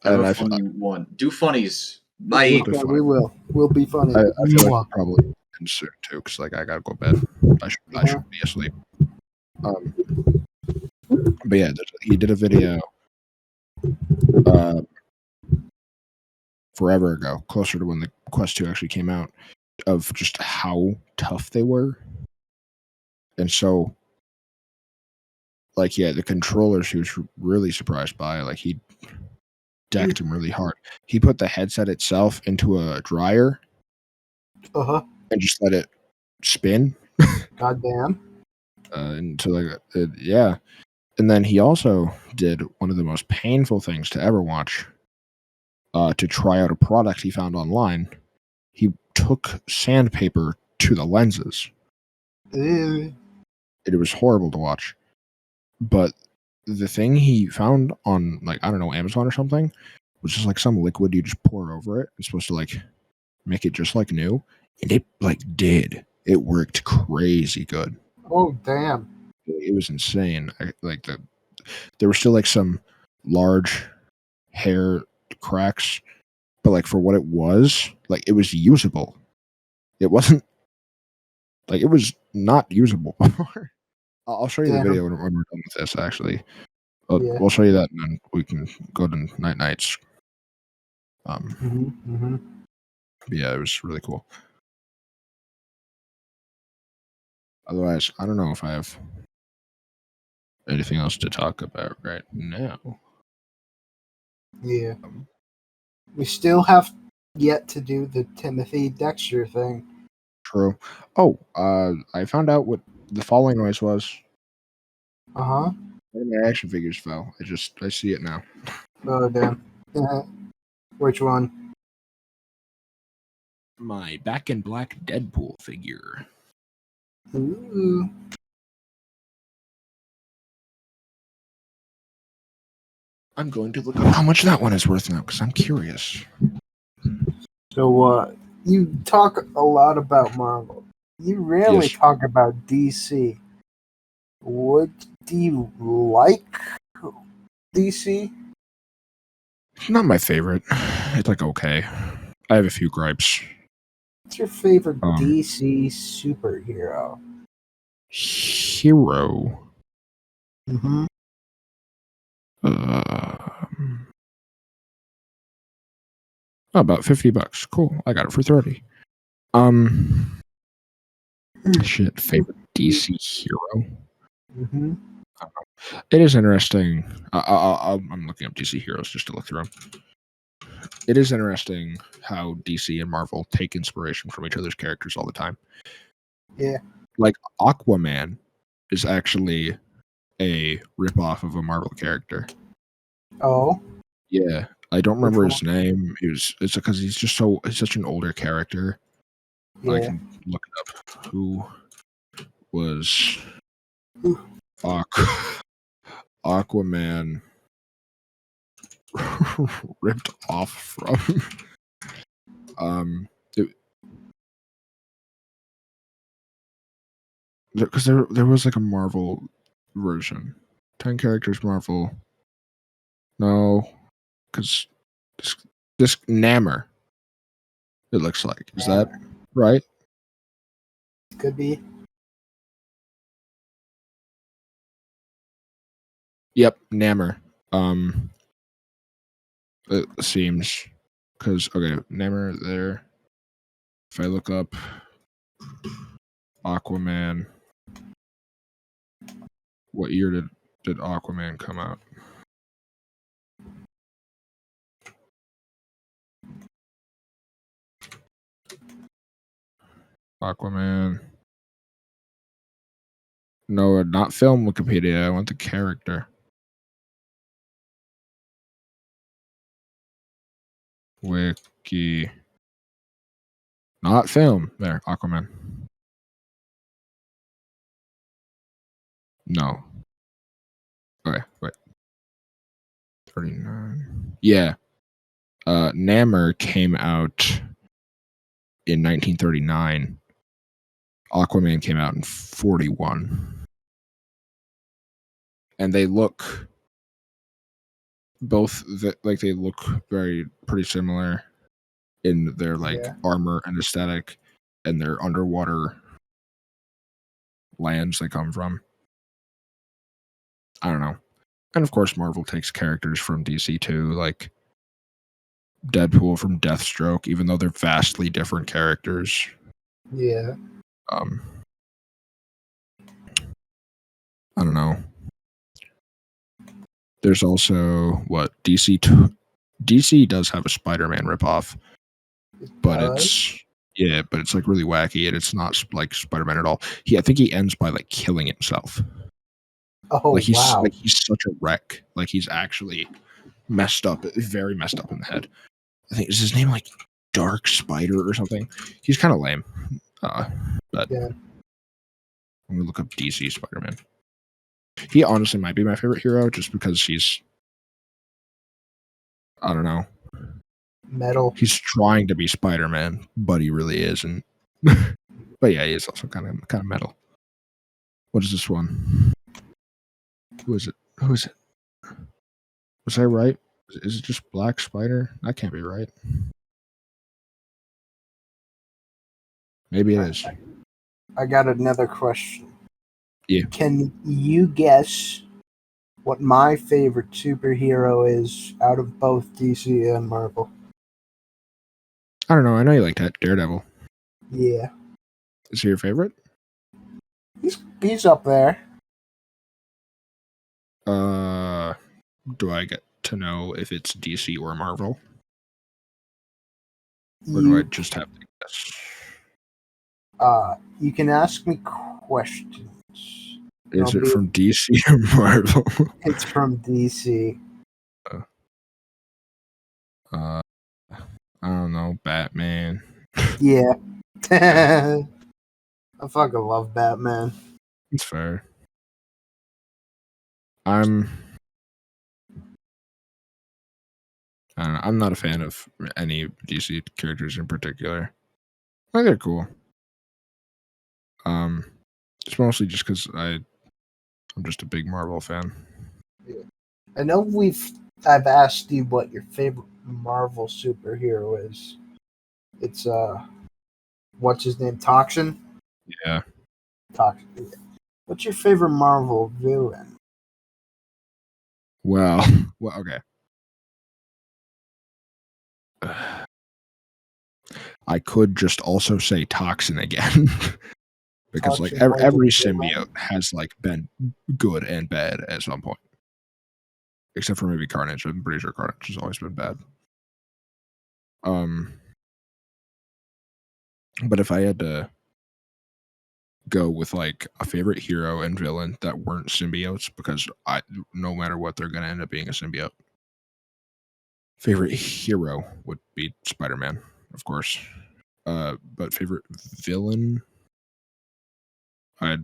I have And a funny one. Do funnies. Bye. It'll be Okay, funny. we will. We'll be funny. I feel like Mwah. we'll probably end soon too, because like I gotta go to bed. I should be asleep. But yeah, he did a video forever ago, closer to when the Quest 2 actually came out, of just how tough they were. And so, like, yeah, the controllers he was really surprised by. Like, he decked him really hard. He put the headset itself into a dryer Uh-huh. and just let it spin. Goddamn. Into like, yeah. And then he also did one of the most painful things to ever watch. To try out a product he found online, he took sandpaper to the lenses. Ew. It was horrible to watch. But the thing he found on, like, I don't know, Amazon or something, was just like some liquid you just pour over it. It's supposed to like make it just like new. And it like did. It worked crazy good. Oh, damn. It was insane. There were still like some large hair cracks, but like for what it was, like it was usable. It wasn't like it was not usable before. I'll show you the video when we're done with this. Actually, Yeah. we'll show you that, and then we can go to nights. Yeah, it was really cool. Otherwise, I don't know if I have anything else to talk about right now. Yeah. We still have yet to do the Timothy Dexter thing. True. Oh, I found out what the falling noise was. Uh-huh. One of my action figures fell. I see it now. Oh, damn. Which one? My Back in Black Deadpool figure. Ooh. I'm going to look up how much that one is worth now, because I'm curious. So, you talk a lot about Marvel. You rarely Yes. talk about DC. What do you like DC? Not my favorite. It's like okay. I have a few gripes. What's your favorite Um, DC superhero? Hero. Mm-hmm. About $50. Cool. I got it for 30. Shit. Favorite DC hero. Mm-hmm. It is interesting. I'm looking up DC heroes just to look through them. It is interesting how DC and Marvel take inspiration from each other's characters all the time. Yeah. Like Aquaman is actually a ripoff of a Marvel character. Oh. Yeah, I don't remember Which his name. It's because he's such an older character. Yeah. I can look it up. Who was Aquaman ripped off from? Because there was like a Marvel version, 10 characters Marvel. No, because this Namor. It looks like. Is that right? Could be. Yep, Namor. It seems because Namor there. If I look up Aquaman, what year did Aquaman come out? Aquaman. No, not film Wikipedia. I want the character. Wiki. Not film. There, Aquaman. No. Okay, wait. 39. Yeah. Namor came out in 1939. Aquaman came out in 41. And they look they look pretty similar in their armor and aesthetic and their underwater lands they come from. I don't know. And of course Marvel takes characters from DC too, like Deadpool from Deathstroke, even though they're vastly different characters. Yeah. I don't know. There's also DC does have a Spider-Man ripoff, but it's like really wacky and it's not like Spider-Man at all. I think he ends by like killing himself. Oh, like he's wow. like he's such a wreck. Like he's actually messed up, very messed up in the head. I think is his name like Dark Spider or something. He's kind of lame. But Yeah. I'm gonna look up DC Spider-Man. He honestly might be my favorite hero just because he's, I don't know, Metal. he's trying to be Spider-Man, but he really isn't. But yeah, he is also kind of metal. What is this one? Who is it? Was I right? Is it just Black Spider? That can't be right. Maybe it is. I got another question. Yeah. Can you guess what my favorite superhero is out of both DC and Marvel? I don't know. I know you like that Daredevil. Yeah. Is he your favorite? He's up there. Do I get to know if it's DC or Marvel? Or do I just have to guess? You can ask me questions. Is it from DC or Marvel? It's from DC. I don't know, Batman. Yeah. I fucking love Batman. It's fair. I'm not a fan of any DC characters in particular. I think they're cool. It's mostly just because I'm just a big Marvel fan. Yeah. I know I've asked you what your favorite Marvel superhero is. It's what's his name? Toxin? Yeah. Toxin. What's your favorite Marvel villain? Well, okay. I could just also say Toxin again. Because Toxin every was a symbiote villain? has like been good and bad at some point. Except for maybe Carnage. I'm pretty sure Carnage has always been bad. But if I had to go with like a favorite hero and villain that weren't symbiotes, because no matter what, they're gonna end up being a symbiote. Favorite hero would be Spider-Man, of course. But favorite villain, I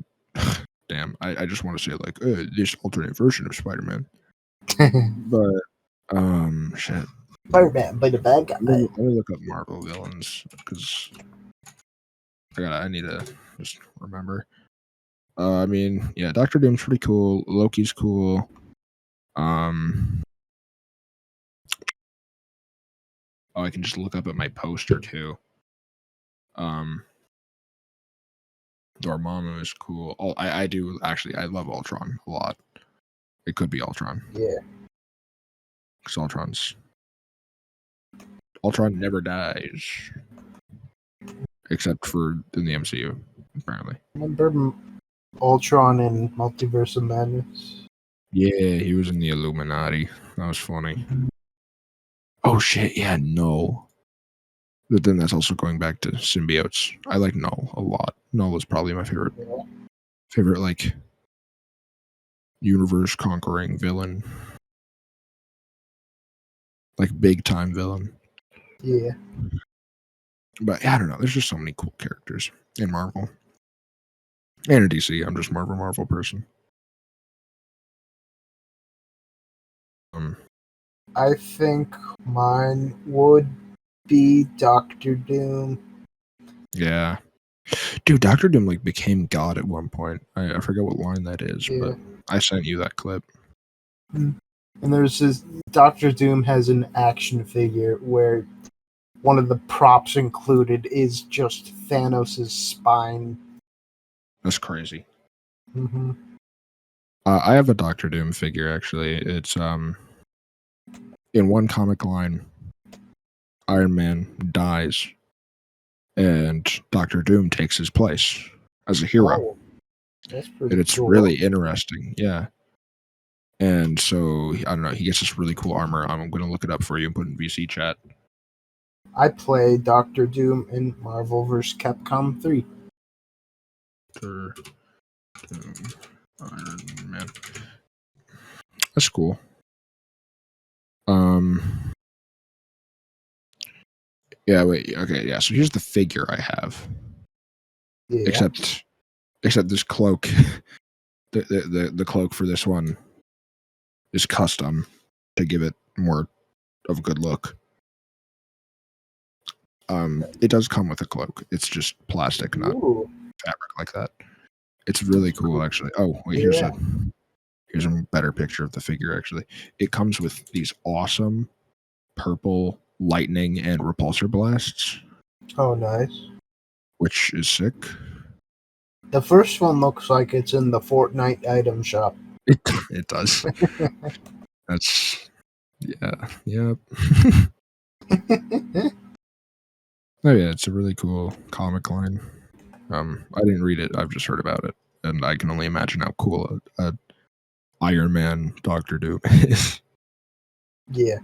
just want to say like this alternate version of Spider-Man. But shit. Spider-Man played a bad guy. Let me look up Marvel villains because I need to just remember. I mean, yeah, Doctor Doom's pretty cool. Loki's cool. Oh, I can just look up at my poster too. Dormammu is cool. I do actually. I love Ultron a lot. It could be Ultron. Yeah. Because Ultron never dies, except for in the MCU, apparently. Remember Ultron in Multiverse of Madness? Yeah, he was in the Illuminati. That was funny. Oh shit! Yeah, no. But then that's also going back to symbiotes. I like Null a lot. Null is probably my favorite like universe conquering villain, like big time villain. Yeah. But yeah, I don't know. There's just so many cool characters in Marvel and in DC. I'm just Marvel person. I think mine would be Doctor Doom. Yeah, dude, Doctor Doom like became God at one point. I forget what line that is, but I sent you that clip. And there's this Doctor Doom has an action figure where one of the props included is just Thanos' spine. That's crazy. Mm-hmm. I have a Doctor Doom figure actually. It's in one comic line, Iron Man dies, and Doctor Doom takes his place as a hero. Oh, that's pretty And it's cool. really interesting, yeah. And so I don't know. He gets this really cool armor. I'm gonna look it up for you and put it in VC chat. I play Doctor Doom in Marvel vs. Capcom 3. Doctor Doom, Iron Man. That's cool. Yeah. Wait. Okay. Yeah. So here's the figure I have. Yeah. Except this cloak. The cloak for this one is custom to give it more of a good look. It does come with a cloak. It's just plastic, not Ooh. fabric like that. It's really cool, actually. Oh, wait, here's a better picture of the figure, actually. It comes with these awesome purple lightning and repulsor blasts, Oh, nice. which is sick. The first one looks like it's in the Fortnite item shop. It does. That's yep. Oh yeah, it's a really cool comic line. I didn't read it. I've just heard about it, and I can only imagine how cool a Iron Man Doctor Doom is. Yeah.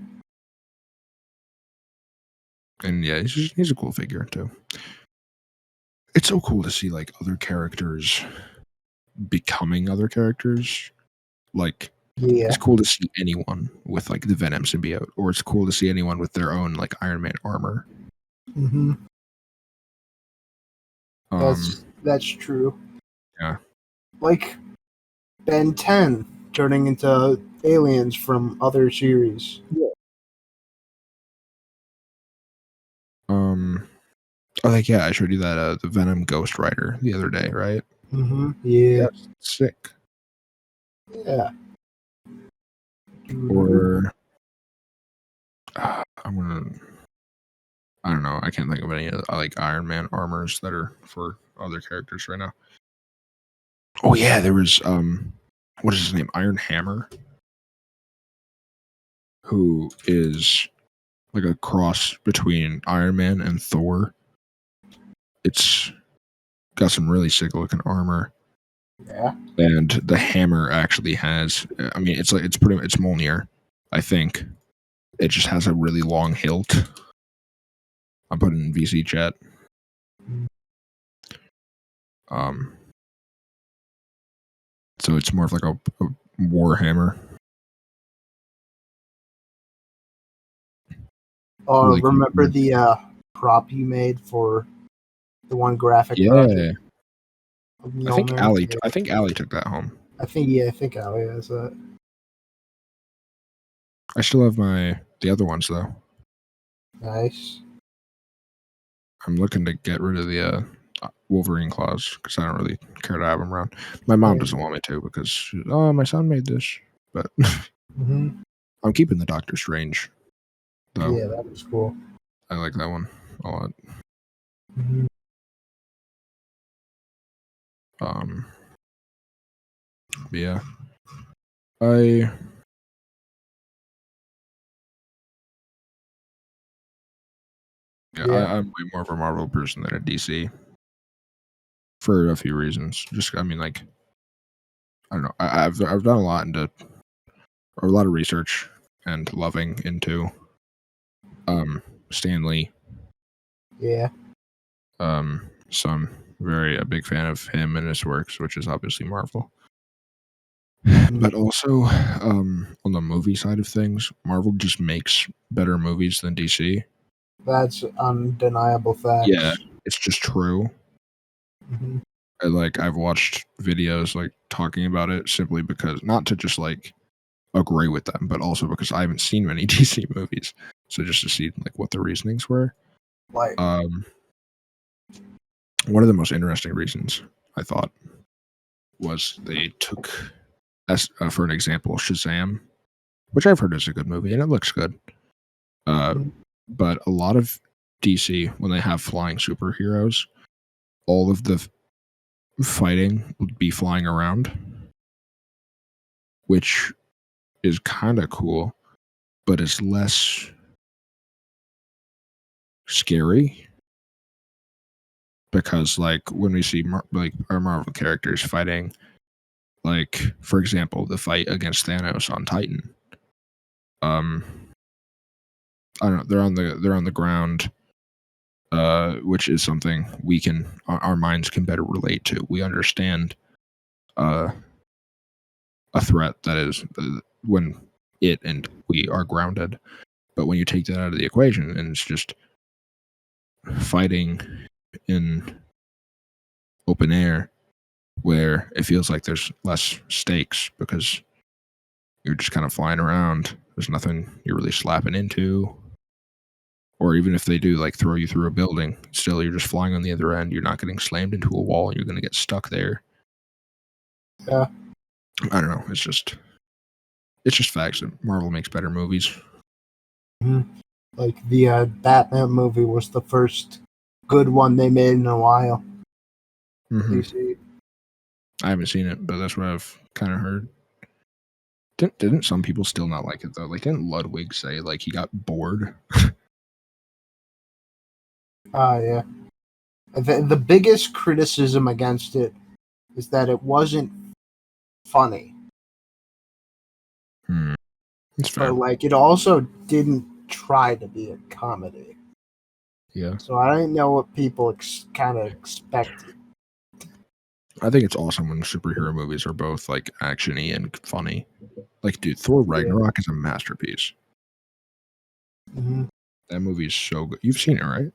And yeah, he's a cool figure too. It's so cool to see like other characters becoming other characters. Like Yeah. it's cool to see anyone with like the Venom symbiote, or it's cool to see anyone with their own like Iron Man armor. Mm-hmm. That's true. Yeah. Like Ben 10 turning into aliens from other series. Like yeah, I showed you that the Venom Ghost Rider the other day, right? Mm-hmm. Yeah. That's sick. Yeah. Or I don't know. I can't think of any like Iron Man armors that are for other characters right now. Oh yeah, there was what is his name? Iron Hammer, who is like a cross between Iron Man and Thor. It's got some really sick looking armor. Yeah. And the hammer actually has, I mean, it's Mjolnir, I think. It just has a really long hilt. I'm putting it in VC chat. So it's more of like a war hammer. Really Remember cool. the prop you made for the one graphic Yeah. project? I think Mjolnir? Allie. Yeah. I think Allie took that home. I think Ali has that. I still have the other ones though. Nice. I'm looking to get rid of the Wolverine claws because I don't really care to have them around. My mom Yeah. doesn't want me to because my son made this, but Mm-hmm. I'm keeping the Doctor Strange. Though. Yeah, that was cool. I like that one a lot. Mm-hmm. But yeah, I'm way more of a Marvel person than a DC for a few reasons. Just, I mean, like, I don't know. I've done a lot a lot of research and loving into Stan Lee. Yeah. So I'm a big fan of him and his works, which is obviously Marvel. But also, on the movie side of things, Marvel just makes better movies than DC. That's undeniable facts. Yeah, it's just true. Mm-hmm. I've watched videos like talking about it simply because, not to just like agree with them, but also because I haven't seen many DC movies, so just to see like what the reasonings were. Like, one of the most interesting reasons I thought was they took, as for an example, Shazam, which I've heard is a good movie and it looks good. But a lot of DC, when they have flying superheroes, all of the fighting would be flying around, which is kind of cool, but it's less scary because, like, when we see like our Marvel characters fighting, like for example, the fight against Thanos on Titan, I don't know, they're on the ground, which is something we can our minds can better relate to. We understand a threat that is when it and we are grounded. But when you take that out of the equation and it's just fighting in open air where it feels like there's less stakes because you're just kind of flying around, there's nothing you're really slapping into. Or even if they do like throw you through a building, still you're just flying on the other end. You're not getting slammed into a wall. You're going to get stuck there. Yeah. I don't know. It's just facts that Marvel makes better movies. Mm-hmm. Like the Batman movie was the first good one they made in a while. Mm-hmm. I haven't seen it, but that's what I've kind of heard. Didn't some people still not like it though? Like, didn't Ludwig say like he got bored? Yeah. The biggest criticism against it is that it wasn't funny. That's fair. But like, it also didn't try to be a comedy. Yeah. So I don't know what people kind of expected. I think it's awesome when superhero movies are both like actiony and funny. Like, dude, Thor Ragnarok is a masterpiece. Mm-hmm. That movie is so good. You've seen it, right?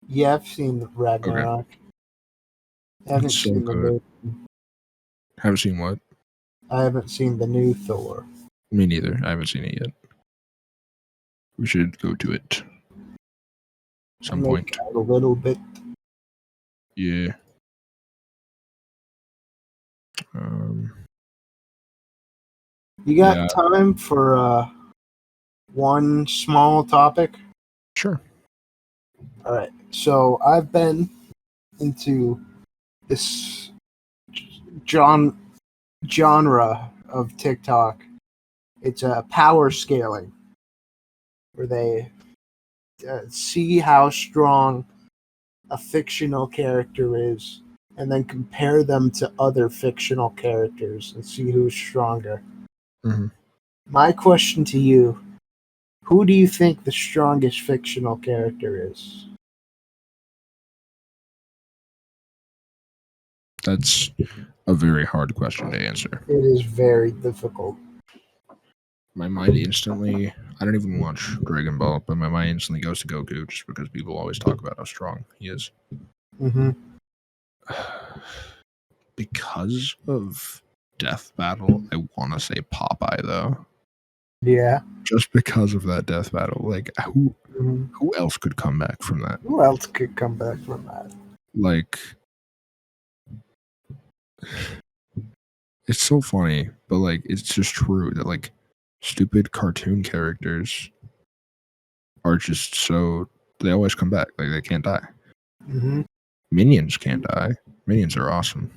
Yeah, I've seen the Ragnarok. Okay. I haven't It's so seen good. the new. Haven't seen what? I haven't seen the new Thor. Me neither. I haven't seen it yet. We should go to it. Some point. A little bit. Yeah. You got time for one small topic? Sure. All right. So I've been into this genre of TikTok. It's power scaling, where they see how strong a fictional character is and then compare them to other fictional characters and see who's stronger. Mm-hmm. My question to you, who do you think the strongest fictional character is? That's a very hard question to answer. It is very difficult. My mind instantly, I don't even watch Dragon Ball, but my mind instantly goes to Goku just because people always talk about how strong he is. Mm-hmm. Because of Death Battle, I want to say Popeye, though. Yeah. Just because of that Death Battle. Like, who else could come back from that? Who else could come back from that? Like, it's so funny, but, like, it's just true that, like, stupid cartoon characters are just so, they always come back. Like, they can't die. Mm-hmm. Minions can't die. Minions are awesome.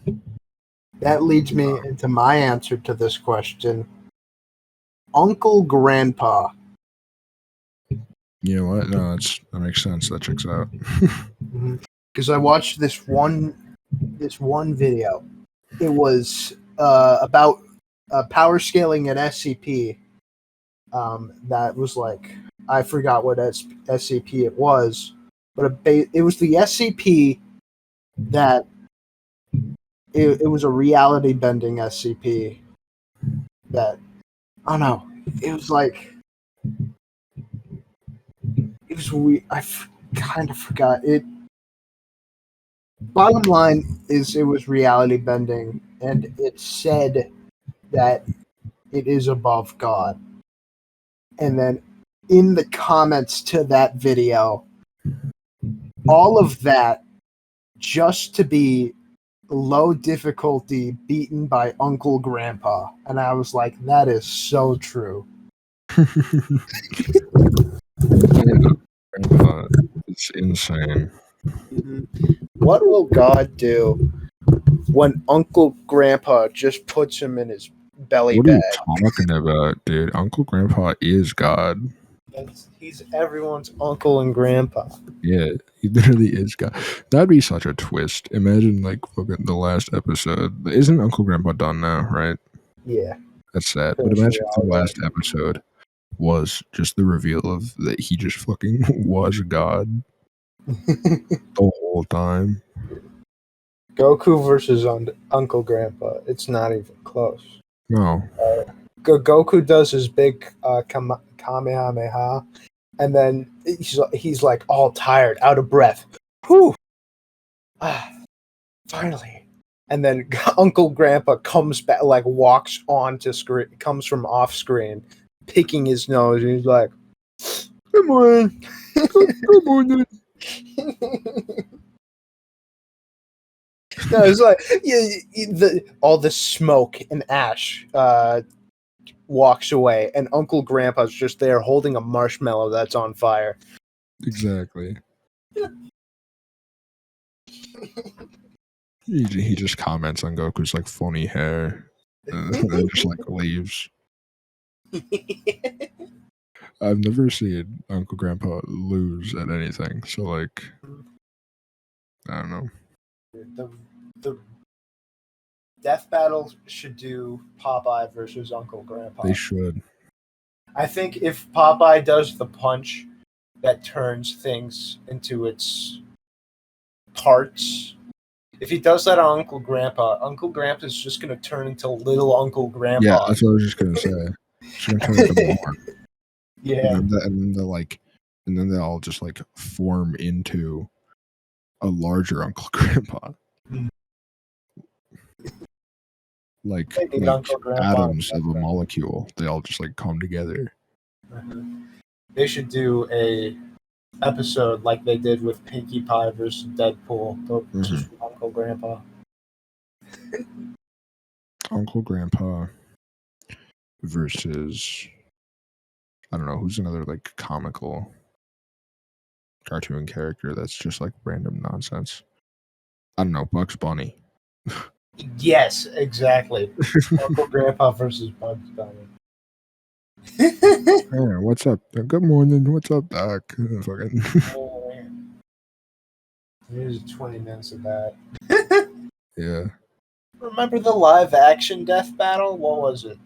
That leads me into my answer to this question. Uncle Grandpa. You know what? No, that makes sense. That checks out. Because I watched this one video. It was about power scaling at SCP. That was like, I forgot what SCP it was, but it was the SCP that it was a reality bending SCP that, I don't know, it was like, it was weird. Kind of forgot it. Bottom line is, it was reality bending, and it said that it is above God. And then in the comments to that video, all of that just to be low difficulty beaten by Uncle Grandpa. And I was like, that is so true. It's insane. What will God do when Uncle Grandpa just puts him in his belly What are bag? you talking about, dude? Uncle Grandpa is God. He's everyone's uncle and grandpa. Yeah, he literally is God. That'd be such a twist. Imagine, like, fucking the last episode. Isn't Uncle Grandpa done now, right? Yeah. That's sad. But imagine if the last episode was just the reveal of that he just fucking was God the whole time. Goku versus Uncle Grandpa. It's not even close. No. Goku does his big Kamehameha, and then he's like all tired, out of breath. Whew! Finally. And then Uncle Grandpa comes back, like walks onto screen, comes from off screen, picking his nose, and he's like, "Good morning, good morning." No, it's like all the smoke and ash walks away, and Uncle Grandpa's just there holding a marshmallow that's on fire. Exactly. He just comments on Goku's like funny hair, and then just like leaves. I've never seen Uncle Grandpa lose at anything, so like, I don't know. The death battle should do Popeye versus Uncle Grandpa. They should. I think if Popeye does the punch that turns things into its parts, if he does that on Uncle Grandpa's just going to turn into little Uncle Grandpa. Yeah, that's what I was just going to say. It's going to turn into more. Yeah. And then they all just like form into a larger Uncle Grandpa. Like atoms of a molecule. They all just like come together. They should do a episode like they did with Pinkie Pie versus Deadpool, just Uncle Grandpa. Uncle Grandpa versus, I don't know, who's another like comical cartoon character that's just like random nonsense. I don't know, Bugs Bunny. Yes, exactly. Uncle Grandpa versus Bugs Bunny. Hey, what's up? Good morning. What's up, Doc? Fucking. Here's 20 minutes of that. Yeah. Remember the live action death battle? What was it?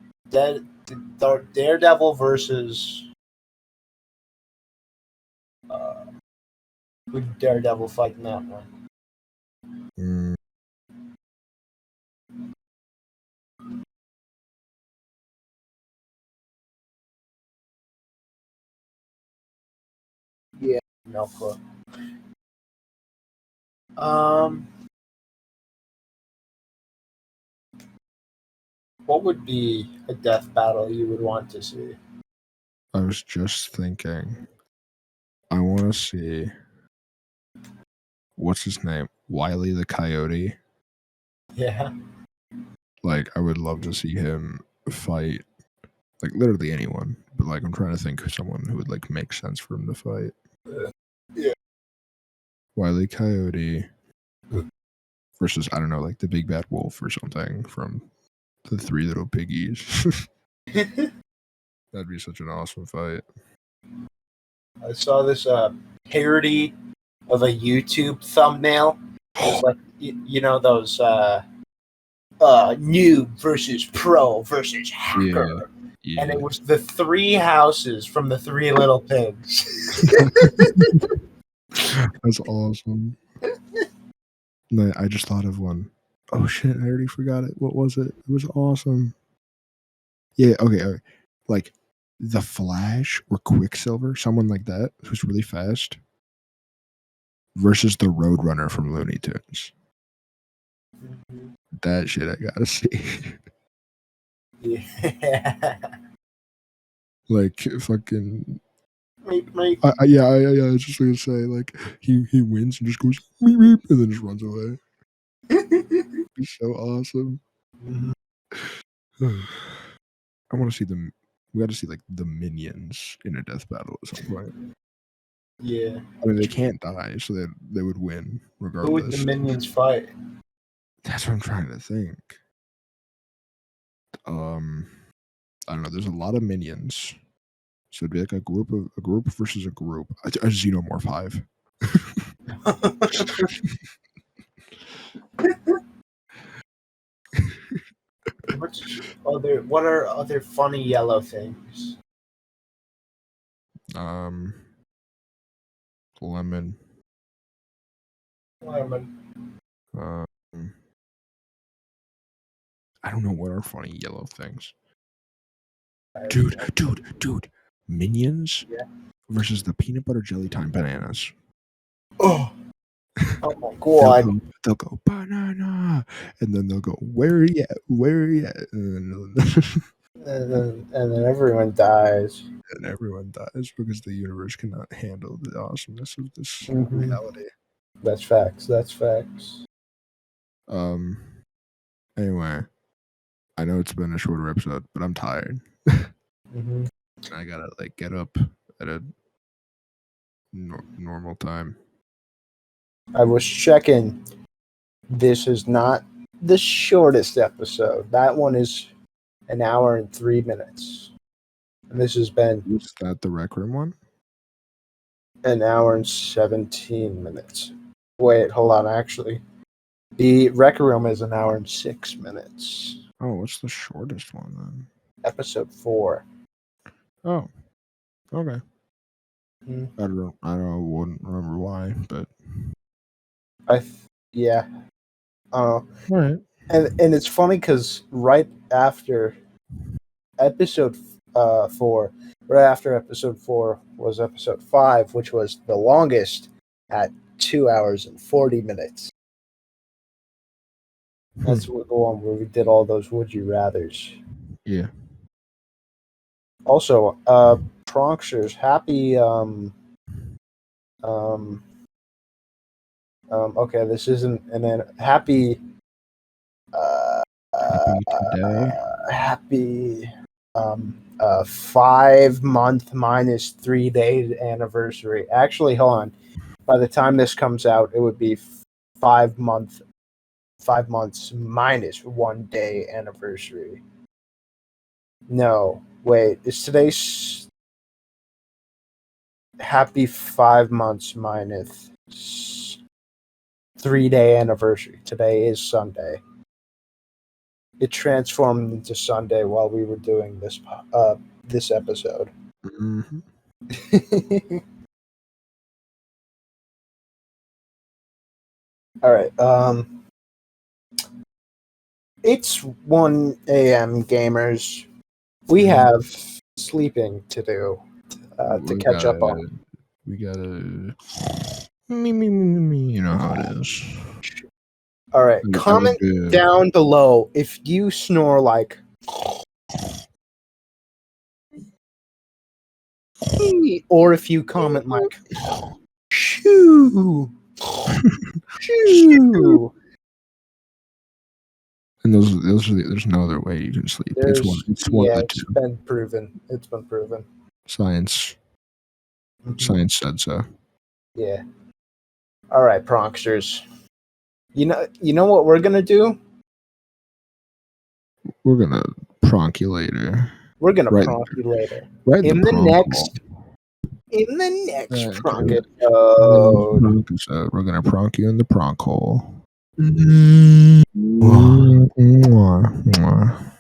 Daredevil versus. Who did Daredevil fight in that one? Yeah, no clue. What would be a death battle you would want to see? I was just thinking, I want to see, what's his name? Wile the Coyote. Yeah. Like, I would love to see him fight, like, literally anyone. But, like, I'm trying to think of someone who would, like, make sense for him to fight. Yeah. Wile E. Coyote versus, I don't know, like the big bad wolf or something from the Three Little Piggies. That'd be such an awesome fight. I saw this parody of a YouTube thumbnail. It was like, you know, those noob versus pro versus hacker. Yeah. And it was the three houses from the Three Little Pigs. That's awesome. No, I just thought of one. Oh shit, I already forgot it. What was it? It was awesome. Yeah, okay. Like the Flash or Quicksilver, someone like that who's really fast, versus the Roadrunner from Looney Tunes. That shit I gotta see. Yeah. Like fucking. Meep. Yeah. I was just gonna say, like he wins and just goes meep, meep, and then just runs away. It's so awesome. I want to see them. We got to see like the minions in a death battle at some point. Yeah. I mean, they can't die, so they would win regardless. Who would the minions fight? That's what I'm trying to think. I don't know. There's a lot of minions, so it'd be like a group versus a group. A Xenomorph hive. What are other funny yellow things? Lemon. I don't know what are funny yellow things. Dude. Minions versus the peanut butter jelly time bananas. Oh my god. They'll go banana, and then they'll go where are you at, and then everyone dies. And everyone dies because the universe cannot handle the awesomeness of this Mhm. reality. That's facts. Anyway, I know it's been a shorter episode, but I'm tired. Mm-hmm. I gotta like get up at a normal time. I was checking. This is not the shortest episode. That one is an hour and 3 minutes. And this has been Is that the Rec Room one? an hour and 17 minutes. Wait, hold on. Actually, the Rec Room is an hour and 6 minutes. Oh, what's the shortest one then? Episode 4. Oh, okay. Hmm. I wouldn't remember why, but Yeah. all right. And it's funny because right after episode 4, right after episode 4 was episode 5, which was the longest at 2 hours and 40 minutes. That's the one where we did all those would you rathers. Yeah. Also, Pronksters, happy okay, this isn't and happy today. Happy 5 month minus 3 days anniversary. Actually, hold on. By the time this comes out, it would be 5 months minus 1 day anniversary. No, wait. Is today's happy 5 months minus 3 day anniversary? Today is Sunday. It transformed into Sunday while we were doing this episode. Mm-hmm. All right. It's 1 a.m. gamers. We have sleeping to do to catch up on. We gotta me. You know how it is. All right. Comment down below if you snore like or if you comment like shoo. Shoo. And there's no other way you can sleep. It's one of the two. It's been proven. Science said so. Yeah. All right, Pronksters. You know what we're gonna do? We're gonna pronk you later. We're gonna Right. pronk you later. Right In the pronk next Right, pronk okay. episode. We're gonna pronk you in the pronk hole. Mm. Mwah, mwah.